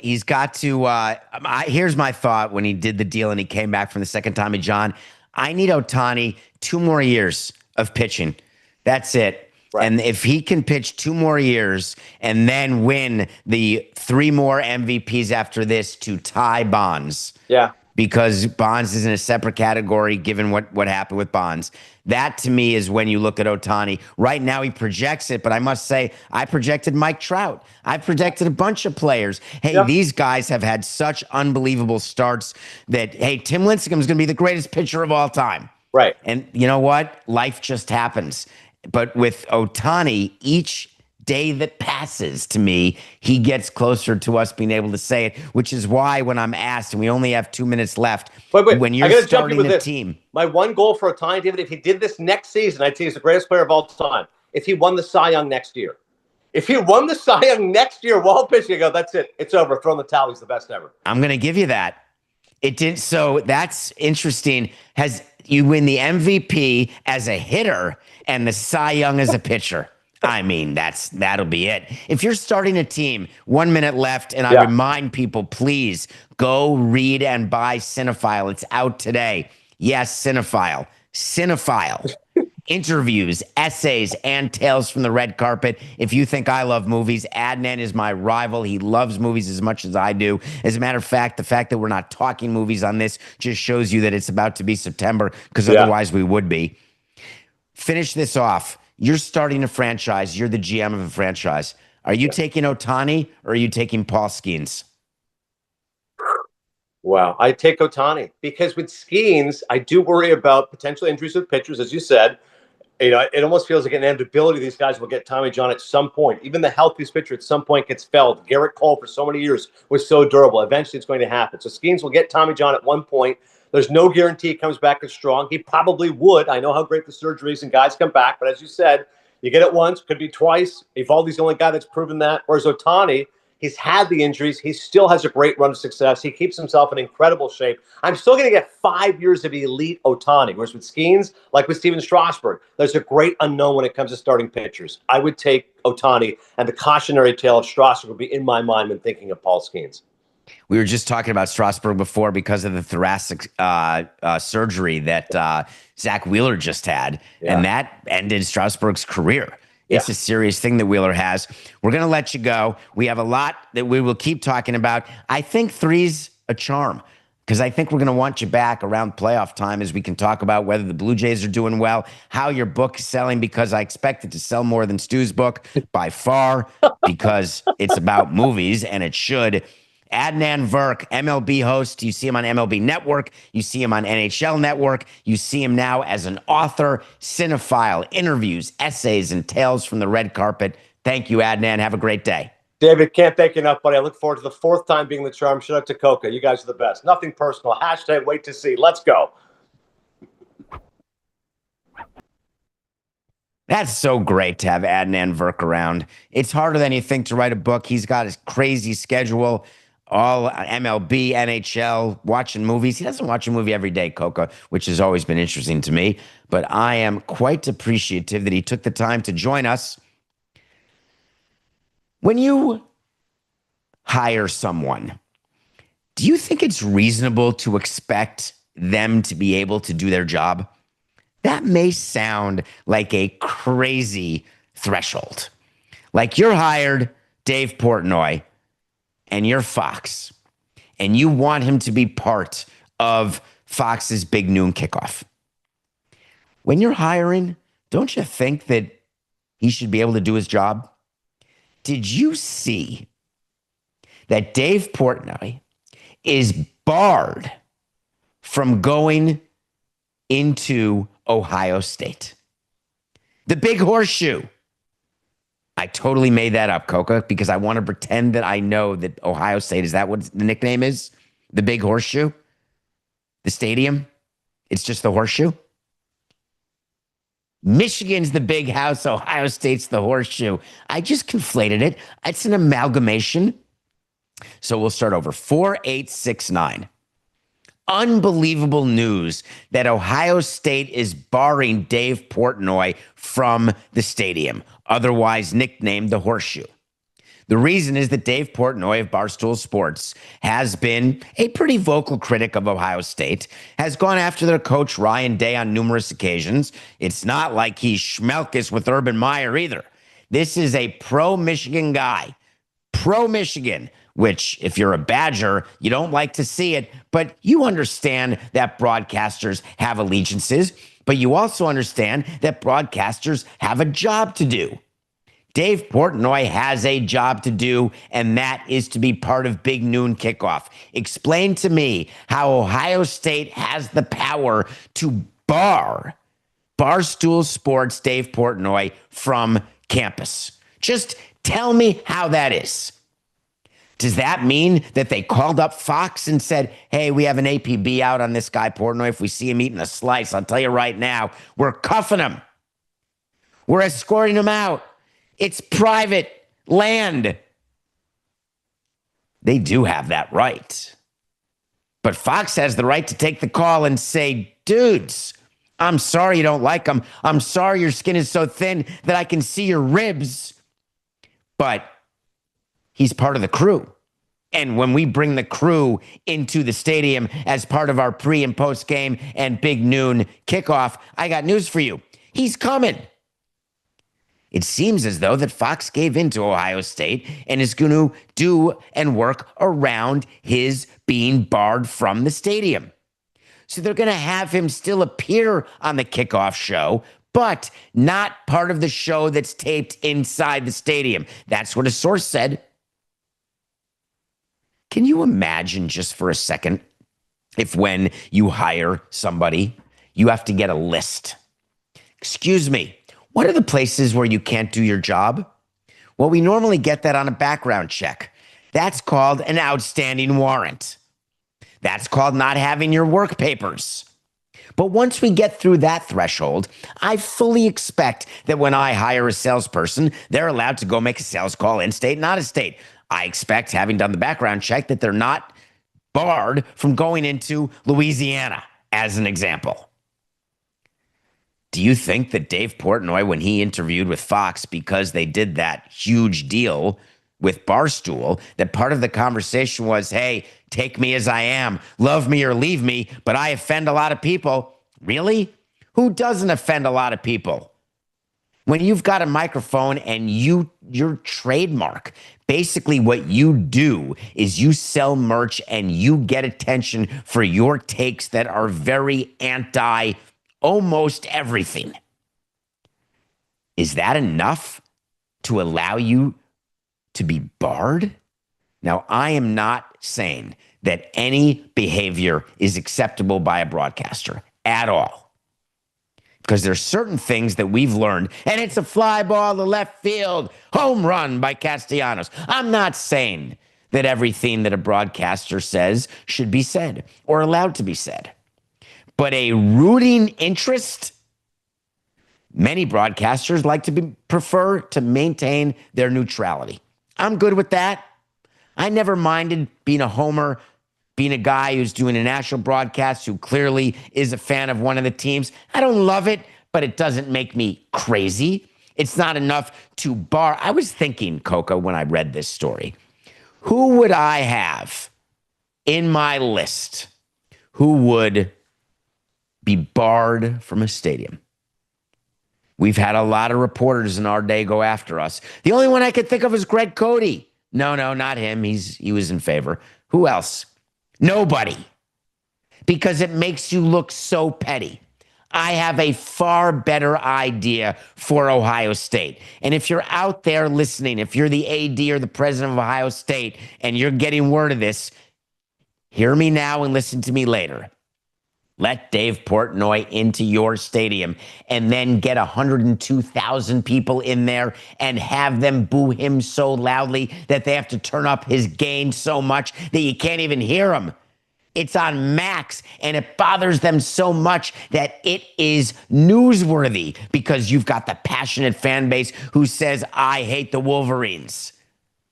here's my thought when he did the deal and he came back from the second Tommy John. I need Ohtani 2 more years of pitching. That's it. Right. And if he can pitch 2 more years and then win the 3 more MVPs after this to tie Bonds. Yeah. Because Bonds is in a separate category given what happened with Bonds. That, to me, is when you look at Ohtani. Right now, he projects it, but I must say, I projected Mike Trout. I projected a bunch of players. Hey, these guys have had such unbelievable starts that, hey, Tim Lincecum's going to be the greatest pitcher of all time. Right. And you know what? Life just happens. But with Ohtani, each day that passes, to me, he gets closer to us being able to say it, which is why when I'm asked, and we only have 2 minutes left, wait, when you're starting a team. My one goal for Ohtani, David, if he did this next season, I'd say he's the greatest player of all time. If he won the Cy Young next year. If he won the Cy Young next year while pitching, I go, that's it. It's over. Throw in the towel. He's the best ever. I'm going to give you that. It didn't. So that's interesting. You win the MVP as a hitter and the Cy Young as a pitcher. I mean, that'll be it. If you're starting a team, 1 minute left, and I remind people, please go read and buy Cinephile. It's out today. Yes, Cinephile. Cinephile. Interviews, essays, and tales from the red carpet. If you think I love movies, Adnan is my rival. He loves movies as much as I do. As a matter of fact, the fact that we're not talking movies on this just shows you that it's about to be September, because otherwise we would be. Finish this off. You're starting a franchise. You're the GM of a franchise. Are you taking Ohtani or are you taking Paul Skeens? Wow. I take Ohtani because with Skeens, I do worry about potential injuries with pitchers, as you said. It almost feels like an inevitability. These guys will get Tommy John at some point. Even the healthiest pitcher at some point gets felled. Garrett Cole for so many years was so durable. Eventually it's going to happen. So Skeens will get Tommy John at one point. There's no guarantee he comes back as strong. He probably would. I know how great the surgery is and guys come back. But as you said, you get it once, could be twice. Evaldi's the only guy that's proven that. Whereas Ohtani, he's had the injuries. He still has a great run of success. He keeps himself in incredible shape. I'm still going to get 5 years of elite Ohtani. Whereas with Skeens, like with Steven Strasburg, there's a great unknown when it comes to starting pitchers. I would take Ohtani, and the cautionary tale of Strasburg would be in my mind when thinking of Paul Skeens. We were just talking about Strasburg before because of the thoracic surgery that Zach Wheeler just had, and that ended Strasburg's career. It's a serious thing that Wheeler has. We're going to let you go. We have a lot that we will keep talking about. I think 3's a charm because I think we're going to want you back around playoff time as we can talk about whether the Blue Jays are doing well, how your book is selling, because I expect it to sell more than Stu's book by far because it's about movies, and it should. Adnan Virk, MLB host. You see him on MLB Network. You see him on NHL Network. You see him now as an author, cinephile, interviews, essays, and tales from the red carpet. Thank you, Adnan. Have a great day. David, can't thank you enough, buddy. I look forward to the fourth time being the charm. Shout out to Coca. You guys are the best. Nothing personal. Hashtag wait to see. Let's go. That's so great to have Adnan Virk around. It's harder than you think to write a book. He's got his crazy schedule, all MLB, NHL, watching movies. He doesn't watch a movie every day, Coca, which has always been interesting to me. But I am quite appreciative that he took the time to join us. When you hire someone, do you think it's reasonable to expect them to be able to do their job? That may sound like a crazy threshold. Like you're hired Dave Portnoy and you're Fox and you want him to be part of Fox's Big Noon Kickoff. When you're hiring, don't you think that he should be able to do his job? Did you see that Dave Portnoy is barred from going into Ohio State? The Big Horseshoe. I totally made that up, Coca, because I want to pretend that I know that Ohio State, is that what the nickname is? The Big Horseshoe? The stadium? It's just the Horseshoe? Michigan's the Big House, Ohio State's the Horseshoe. I just conflated it. It's an amalgamation. So we'll start over. 4869. Unbelievable news that Ohio State is barring Dave Portnoy from the stadium, otherwise nicknamed the Horseshoe. The reason is that Dave Portnoy of Barstool Sports has been a pretty vocal critic of Ohio State, has gone after their coach Ryan Day on numerous occasions. It's not like he's schmelkes with Urban Meyer either. This is a pro-Michigan guy, pro-Michigan, which if you're a Badger, you don't like to see it, but you understand that broadcasters have allegiances, but you also understand that broadcasters have a job to do. Dave Portnoy has a job to do, and that is to be part of Big Noon Kickoff. Explain to me how Ohio State has the power to bar Barstool Sports Dave Portnoy from campus. Just tell me how that is. Does that mean that they called up Fox and said, hey, we have an APB out on this guy Portnoy. If we see him eating a slice, I'll tell you right now, we're cuffing him. We're escorting him out. It's private land. They do have that right. But Fox has the right to take the call and say, dudes, I'm sorry you don't like him. I'm sorry your skin is so thin that I can see your ribs. But he's part of the crew. And when we bring the crew into the stadium as part of our pre and post game and Big Noon Kickoff, I got news for you. He's coming. It seems as though that Fox gave in to Ohio State and is going to do and work around his being barred from the stadium. So they're going to have him still appear on the kickoff show, but not part of the show that's taped inside the stadium. That's what a source said. Can you imagine just for a second if when you hire somebody, you have to get a list? Excuse me, what are the places where you can't do your job? Well, we normally get that on a background check. That's called an outstanding warrant. That's called not having your work papers. But once we get through that threshold, I fully expect that when I hire a salesperson, they're allowed to go make a sales call in-state and out-of-state. I expect, having done the background check, that they're not barred from going into Louisiana, as an example. Do you think that Dave Portnoy, when he interviewed with Fox, because they did that huge deal with Barstool, that part of the conversation was, hey, take me as I am, love me or leave me, but I offend a lot of people? Really? Who doesn't offend a lot of people? When you've got a microphone and your trademark, basically what you do is you sell merch and you get attention for your takes that are very anti almost everything. Is that enough to allow you to be barred? Now, I am not saying that any behavior is acceptable by a broadcaster at all, because there's certain things that we've learned, and it's a fly ball to left field, home run by Castellanos. I'm not saying that everything that a broadcaster says should be said or allowed to be said. But a rooting interest, many broadcasters like to prefer to maintain their neutrality. I'm good with that. I never minded being a homer, being a guy who's doing a national broadcast who clearly is a fan of one of the teams. I don't love it, but it doesn't make me crazy. It's not enough to bar. I was thinking, Coco, when I read this story, who would I have in my list who would be barred from a stadium? We've had a lot of reporters in our day go after us. The only one I could think of is Greg Cody. No, not him. He was in favor. Who else? Nobody. Because it makes you look so petty. I have a far better idea for Ohio State. And if you're out there listening, if you're the AD or the president of Ohio State and you're getting word of this, hear me now and listen to me later. Let Dave Portnoy into your stadium and then get 102,000 people in there and have them boo him so loudly that they have to turn up his gain so much that you can't even hear him. It's on max, and it bothers them so much that it is newsworthy because you've got the passionate fan base who says, I hate the Wolverines.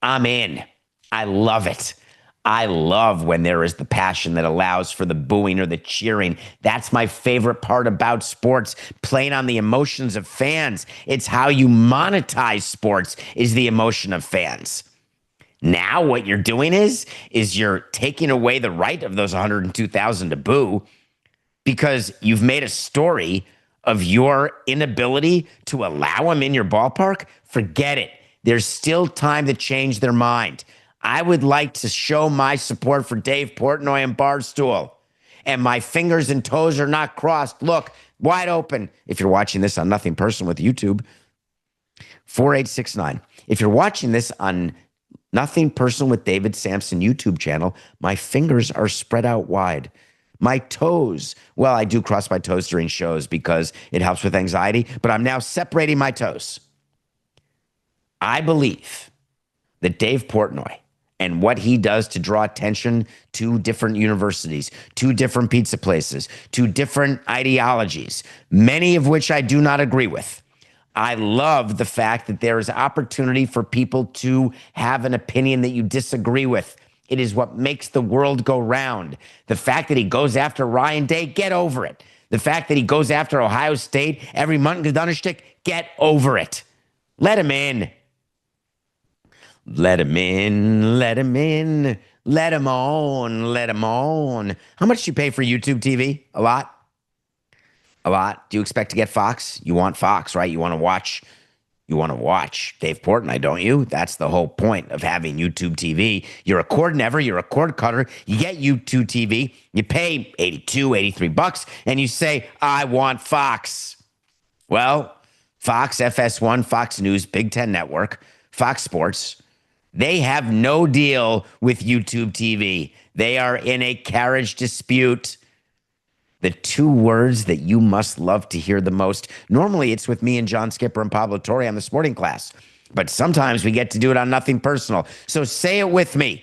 I'm in. I love it. I love when there is the passion that allows for the booing or the cheering. That's my favorite part about sports, playing on the emotions of fans. It's how you monetize sports, is the emotion of fans. Now what you're doing is you're taking away the right of those 102,000 to boo because you've made a story of your inability to allow them in your ballpark. Forget it. There's still time to change their mind. I would like to show my support for Dave Portnoy and Barstool, and my fingers and toes are not crossed. Look, wide open. If you're watching this on Nothing Personal with YouTube, 4869. If you're watching this on Nothing Personal with David Samson YouTube channel, my fingers are spread out wide. My toes, well, I do cross my toes during shows because it helps with anxiety, but I'm now separating my toes. I believe that Dave Portnoy and what he does to draw attention to different universities, to different pizza places, to different ideologies, many of which I do not agree with. I love the fact that there is opportunity for people to have an opinion that you disagree with. It is what makes the world go round. The fact that he goes after Ryan Day, get over it. The fact that he goes after Ohio State every month, get over it. Let him in. Let him in, let him in, let him on, let him on. How much do you pay for YouTube TV? A lot? A lot. Do you expect to get Fox? You want Fox, right? You want to watch Dave Portnoy, don't you? That's the whole point of having YouTube TV. You're a cord never, you're a cord cutter. You get YouTube TV, you pay $82, $83, and you say, I want Fox. Well, Fox, FS1, Fox News, Big Ten Network, Fox Sports, they have no deal with YouTube TV. They are in a carriage dispute. The two words that you must love to hear the most. Normally, it's with me and John Skipper and Pablo Torre on the Sporting Class. But sometimes we get to do it on Nothing Personal. So say it with me.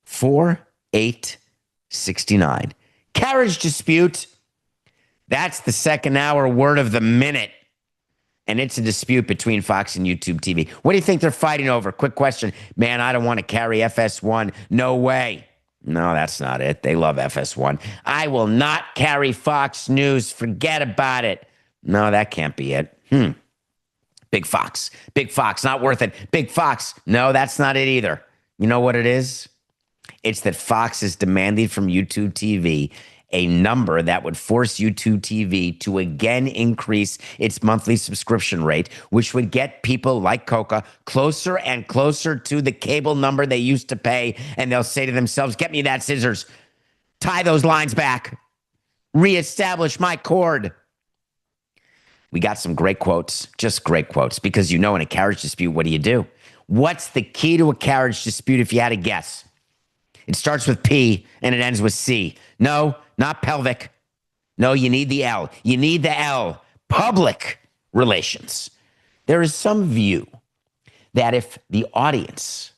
4869. Carriage dispute. That's the second hour word of the minute. And it's a dispute between Fox and YouTube TV. What do you think they're fighting over? Quick question. Man, I don't want to carry FS1. No way. No, that's not it. They love FS1. I will not carry Fox News. Forget about it. No, that can't be it. Big Fox. Big Fox. Not worth it. Big Fox. No, that's not it either. You know what it is? It's that Fox is demanding from YouTube TV a number that would force YouTube TV to again increase its monthly subscription rate, which would get people like Coca closer and closer to the cable number they used to pay. And they'll say to themselves, get me that scissors, tie those lines back, reestablish my cord. We got some great quotes, just great quotes, because in a carriage dispute, what do? What's the key to a carriage dispute if you had to guess? It starts with P and it ends with C. No, not pelvic. No, you need the L. You need the L. Public relations. There is some view that if the audience,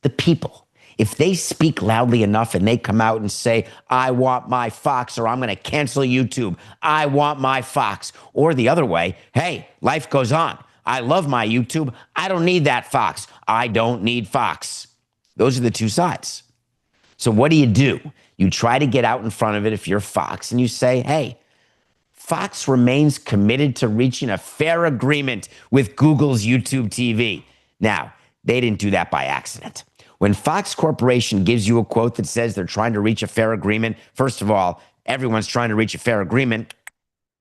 the people, if they speak loudly enough and they come out and say, I want my Fox, or I'm going to cancel YouTube, I want my Fox, or the other way, hey, life goes on. I love my YouTube. I don't need that Fox. I don't need Fox. Those are the two sides. So what do? You try to get out in front of it if you're Fox and you say, hey, Fox remains committed to reaching a fair agreement with Google's YouTube TV. Now, they didn't do that by accident. When Fox Corporation gives you a quote that says they're trying to reach a fair agreement, first of all, everyone's trying to reach a fair agreement.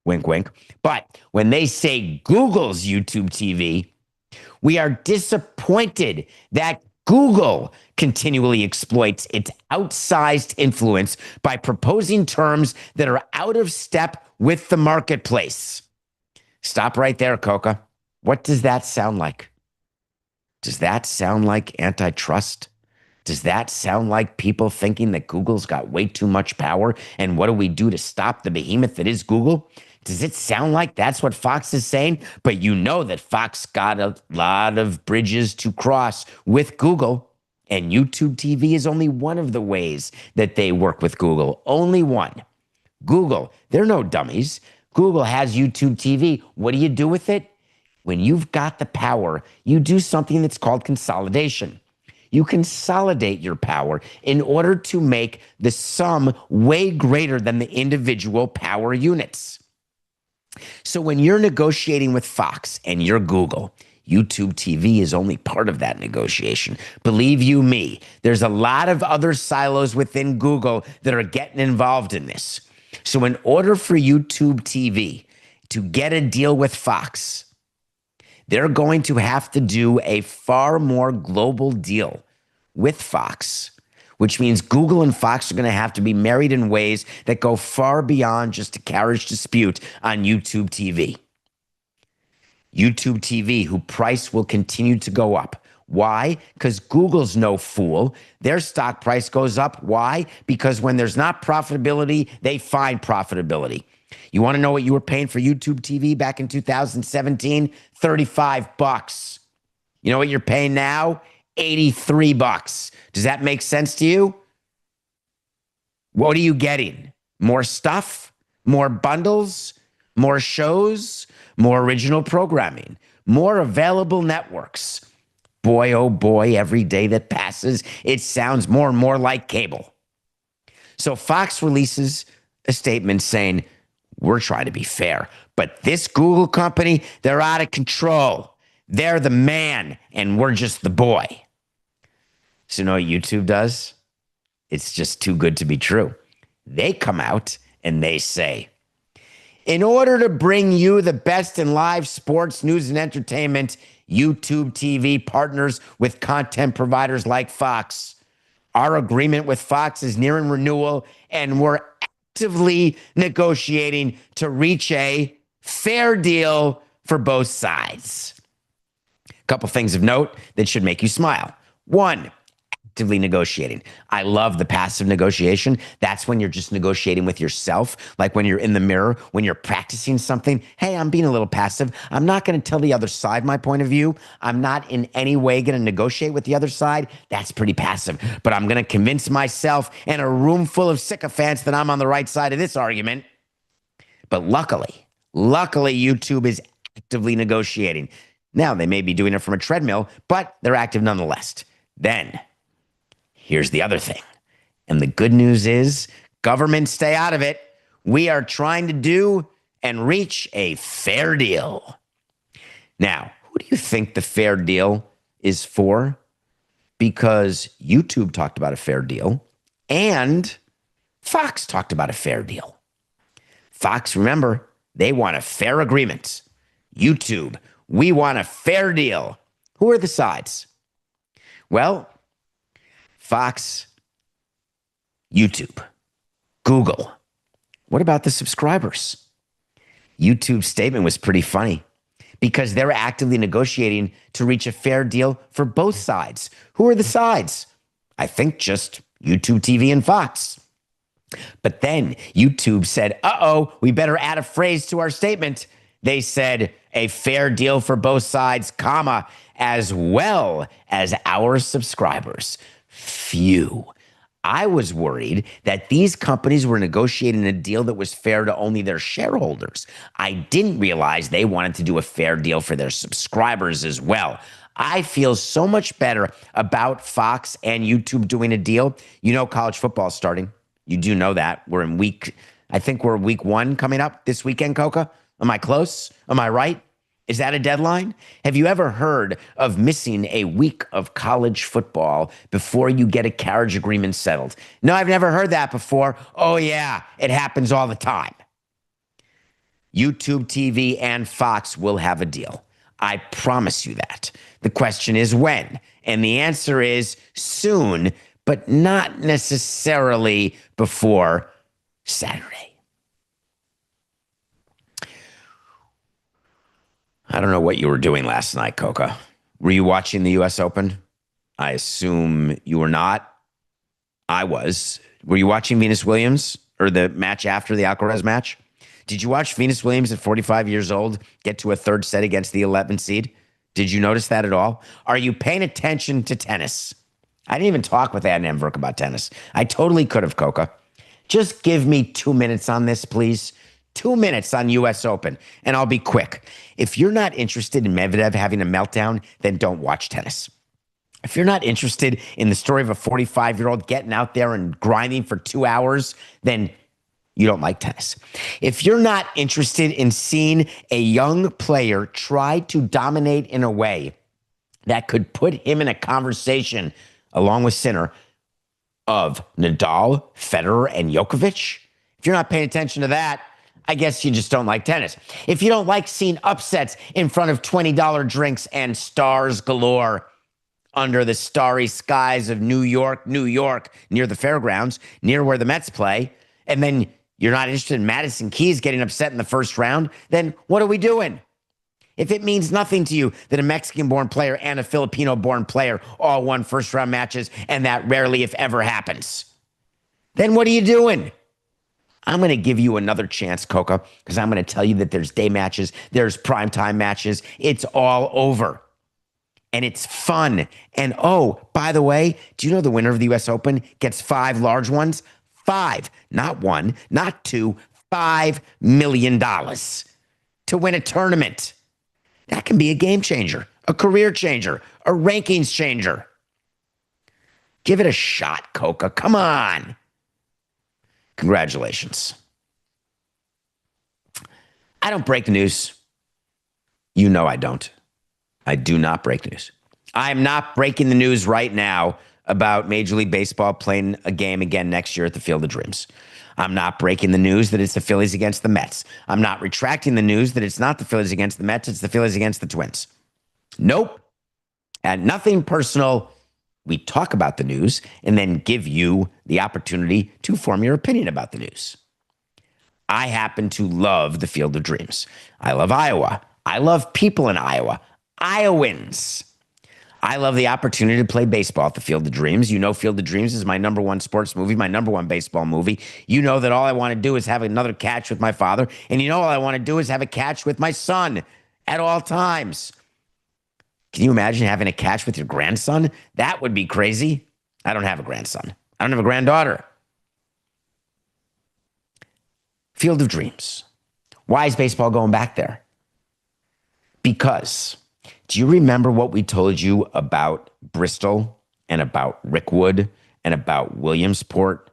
Wink, wink. But when they say Google's YouTube TV, we are disappointed that Google continually exploits its outsized influence by proposing terms that are out of step with the marketplace. Stop right there, Coca. What does that sound like? Does that sound like antitrust? Does that sound like people thinking that Google's got way too much power? And what do we do to stop the behemoth that is Google? Does it sound like that's what Fox is saying? But you know that Fox got a lot of bridges to cross with Google. And YouTube TV is only one of the ways that they work with Google. Only one. Google, they're no dummies. Google has YouTube TV. What do you do with it? When you've got the power, you do something that's called consolidation. You consolidate your power in order to make the sum way greater than the individual power units. So when you're negotiating with Fox and you're Google, YouTube TV is only part of that negotiation. Believe you me, there's a lot of other silos within Google that are getting involved in this. So in order for YouTube TV to get a deal with Fox, they're going to have to do a far more global deal with Fox, which means Google and Fox are going to have to be married in ways that go far beyond just a carriage dispute on YouTube TV. YouTube TV, whose price will continue to go up. Why? Because Google's no fool. Their stock price goes up. Why? Because when there's not profitability, they find profitability. You want to know what you were paying for YouTube TV back in 2017? $35. You know what you're paying now? $83. Does that make sense to you? What are you getting? More stuff? More bundles? More shows? More original programming? More available networks? Boy, oh boy, every day that passes, it sounds more and more like cable. So Fox releases a statement saying, we're trying to be fair, but this Google company, they're out of control. They're the man, and we're just the boy. So you know what YouTube does? It's just too good to be true. They come out and they say, in order to bring you the best in live sports, news, and entertainment, YouTube TV partners with content providers like Fox. Our agreement with Fox is nearing renewal, and we're actively negotiating to reach a fair deal for both sides. A couple things of note that should make you smile. One, actively negotiating. I love the passive negotiation. That's when you're just negotiating with yourself. Like when you're in the mirror, when you're practicing something. Hey, I'm being a little passive. I'm not going to tell the other side my point of view. I'm not in any way going to negotiate with the other side. That's pretty passive. But I'm going to convince myself and a room full of sycophants that I'm on the right side of this argument. But luckily, YouTube is actively negotiating. Now, they may be doing it from a treadmill, but they're active nonetheless. Then, here's the other thing. And the good news is, governments stay out of it. We are trying to do and reach a fair deal. Now, who do you think the fair deal is for? Because YouTube talked about a fair deal and Fox talked about a fair deal. Fox, remember, they want a fair agreement. YouTube, we want a fair deal. Who are the sides? Well, Fox, YouTube, Google. What about the subscribers? YouTube's statement was pretty funny because they're actively negotiating to reach a fair deal for both sides. Who are the sides? I think just YouTube TV and Fox. But then YouTube said, we better add a phrase to our statement. They said a fair deal for both sides, comma, as well as our subscribers. Phew. I was worried that these companies were negotiating a deal that was fair to only their shareholders. I didn't realize they wanted to do a fair deal for their subscribers as well. I feel so much better about Fox and YouTube doing a deal. You know, college football is starting. You do know that. I think we're week 1 coming up this weekend, Coca. Am I close? Am I right? Is that a deadline? Have you ever heard of missing a week of college football before you get a carriage agreement settled? No, I've never heard that before. Oh, yeah, it happens all the time. YouTube TV and Fox will have a deal. I promise you that. The question is when? And the answer is soon, but not necessarily before Saturday. I don't know what you were doing last night, Coca. Were you watching the U.S. Open? I assume you were not. I was. Were you watching Venus Williams or the match after the Alcaraz match? Did you watch Venus Williams at 45 years old get to a third set against the 11th seed? Did you notice that at all? Are you paying attention to tennis? I didn't even talk with Adnan Virk about tennis. I totally could have, Coca. Just give me 2 minutes on this, please. 2 minutes on U.S. Open, and I'll be quick. If you're not interested in Medvedev having a meltdown, then don't watch tennis. If you're not interested in the story of a 45-year-old getting out there and grinding for 2 hours, then you don't like tennis. If you're not interested in seeing a young player try to dominate in a way that could put him in a conversation, along with Sinner, of Nadal, Federer, and Djokovic, if you're not paying attention to that, I guess you just don't like tennis. If you don't like seeing upsets in front of $20 drinks and stars galore under the starry skies of New York, near the fairgrounds, near where the Mets play, and then you're not interested in Madison Keys getting upset in the first round, then what are we doing? If it means nothing to you that a Mexican-born player and a Filipino-born player all won first-round matches, and that rarely, if ever, happens, then what are you doing? I'm going to give you another chance, Coca, because I'm going to tell you that there's day matches, there's primetime matches. It's all over. And it's fun. And oh, by the way, do you know the winner of the U.S. Open gets 5 large ones? 5, not 1, not 2, $5 million to win a tournament. That can be a game changer, a career changer, a rankings changer. Give it a shot, Coca. Come on. Congratulations. I don't break the news. You know I don't. I do not break news. I am not breaking the news right now about Major League Baseball playing a game again next year at the Field of Dreams. I'm not breaking the news that it's the Phillies against the Mets. I'm not retracting the news that it's not the Phillies against the Mets, it's the Phillies against the Twins. Nope. And nothing personal. We talk about the news and then give you the opportunity to form your opinion about the news. I happen to love the Field of Dreams. I love Iowa. I love people in Iowa. Iowans. I love the opportunity to play baseball at the Field of Dreams. You know Field of Dreams is my number 1 sports movie, my number 1 baseball movie. You know that all I want to do is have another catch with my father. And you know all I want to do is have a catch with my son at all times. Can you imagine having a catch with your grandson? That would be crazy. I don't have a grandson. I don't have a granddaughter. Field of Dreams. Why is baseball going back there? Because do you remember what we told you about Bristol and about Rickwood and about Williamsport?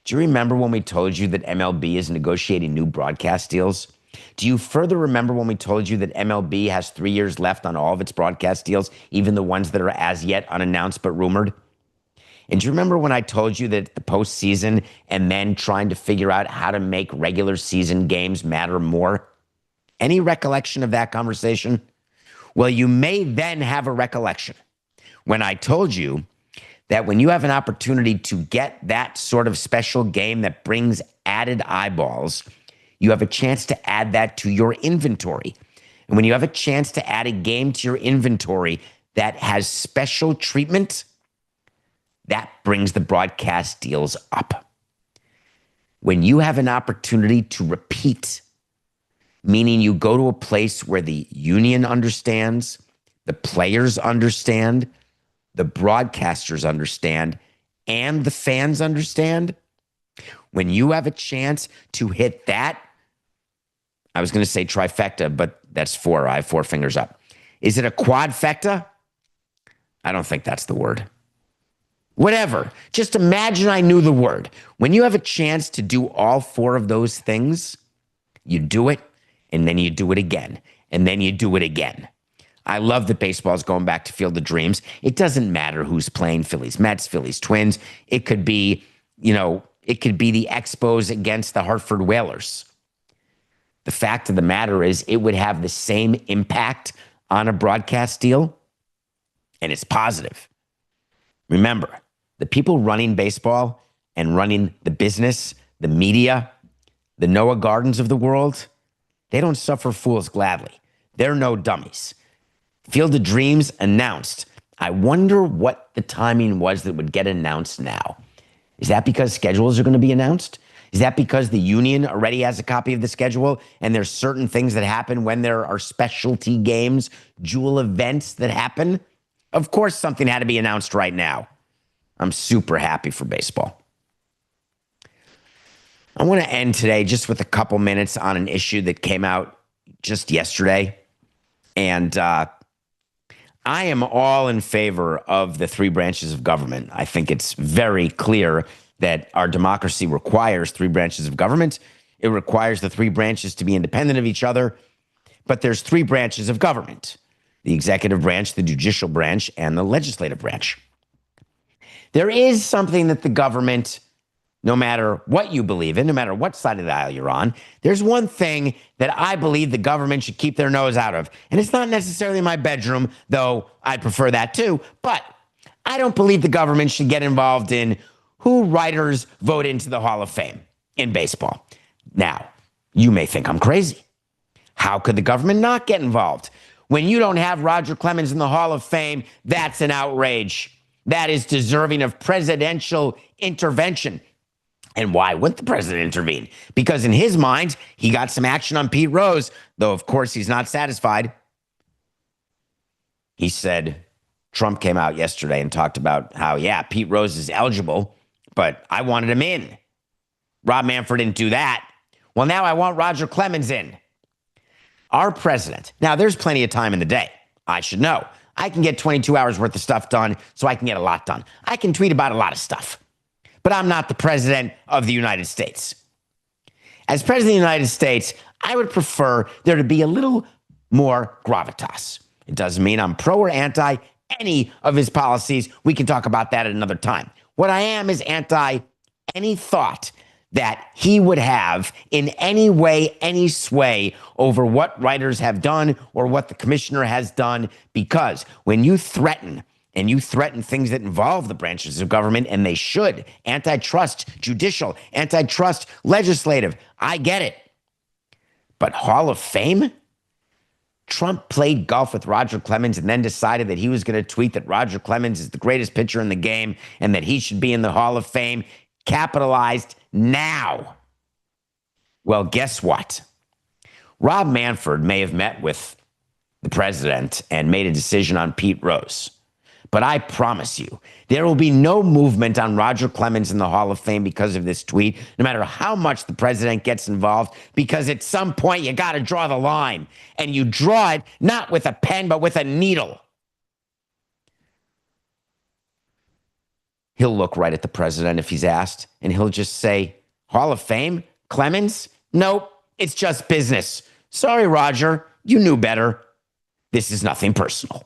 Do you remember when we told you that MLB is negotiating new broadcast deals? Do you further remember when we told you that MLB has 3 years left on all of its broadcast deals, even the ones that are as yet unannounced but rumored? And do you remember when I told you that the postseason and then trying to figure out how to make regular season games matter more? Any recollection of that conversation? Well, you may then have a recollection when I told you that when you have an opportunity to get that sort of special game that brings added eyeballs, you have a chance to add that to your inventory. And when you have a chance to add a game to your inventory that has special treatment, that brings the broadcast deals up. When you have an opportunity to repeat, meaning you go to a place where the union understands, the players understand, the broadcasters understand, and the fans understand, when you have a chance to hit that, I was going to say trifecta, but that's four. I have four fingers up. Is it a quadfecta? I don't think that's the word. Whatever. Just imagine I knew the word. When you have a chance to do all four of those things, you do it, and then you do it again, and then you do it again. I love that baseball is going back to Field of Dreams. It doesn't matter who's playing, Phillies, Mets, Phillies, Twins. It could be, it could be the Expos against the Hartford Whalers. The fact of the matter is it would have the same impact on a broadcast deal, and it's positive. Remember, the people running baseball and running the business, the media, the Noah Gardens of the world, they don't suffer fools gladly. They're no dummies. Field of Dreams announced. I wonder what the timing was that would get announced now. Is that because schedules are going to be announced? Is that because the union already has a copy of the schedule and there's certain things that happen when there are specialty games, jewel events that happen? Of course, something had to be announced right now. I'm super happy for baseball. I want to end today just with a couple minutes on an issue that came out just yesterday. And I am all in favor of the three branches of government. I think it's very clear that our democracy requires three branches of government. It requires the three branches to be independent of each other. But there's three branches of government: the executive branch, the judicial branch, and the legislative branch. There is something that the government, no matter what you believe in, no matter what side of the aisle you're on, there's one thing that I believe the government should keep their nose out of. And it's not necessarily my bedroom, though I'd prefer that too. But I don't believe the government should get involved in who writers vote into the Hall of Fame in baseball. Now, you may think I'm crazy. How could the government not get involved? When you don't have Roger Clemens in the Hall of Fame, that's an outrage. That is deserving of presidential intervention. And why wouldn't the president intervene? Because in his mind, he got some action on Pete Rose, though, of course, he's not satisfied. He said, Trump came out yesterday and talked about how, yeah, Pete Rose is eligible, but I wanted him in. Rob Manfred didn't do that. Well, now I want Roger Clemens in. Our president. Now, there's plenty of time in the day. I should know. I can get 22 hours worth of stuff done, so I can get a lot done. I can tweet about a lot of stuff. But I'm not the president of the United States. As president of the United States, I would prefer there to be a little more gravitas. It doesn't mean I'm pro or anti any of his policies. We can talk about that at another time. What I am is anti any thought that he would have in any way, any sway over what writers have done or what the commissioner has done, because when you threaten and you threaten things that involve the branches of government, and they should, antitrust, judicial, antitrust, legislative, I get it. But Hall of Fame? Trump played golf with Roger Clemens and then decided that he was going to tweet that Roger Clemens is the greatest pitcher in the game and that he should be in the Hall of Fame. Capitalized now. Well, guess what? Rob Manfred may have met with the president and made a decision on Pete Rose. But I promise you, there will be no movement on Roger Clemens in the Hall of Fame because of this tweet, no matter how much the president gets involved, because at some point you got to draw the line. And you draw it not with a pen, but with a needle. He'll look right at the president if he's asked, and he'll just say, Hall of Fame? Clemens? Nope, it's just business. Sorry, Roger, you knew better. This is nothing personal.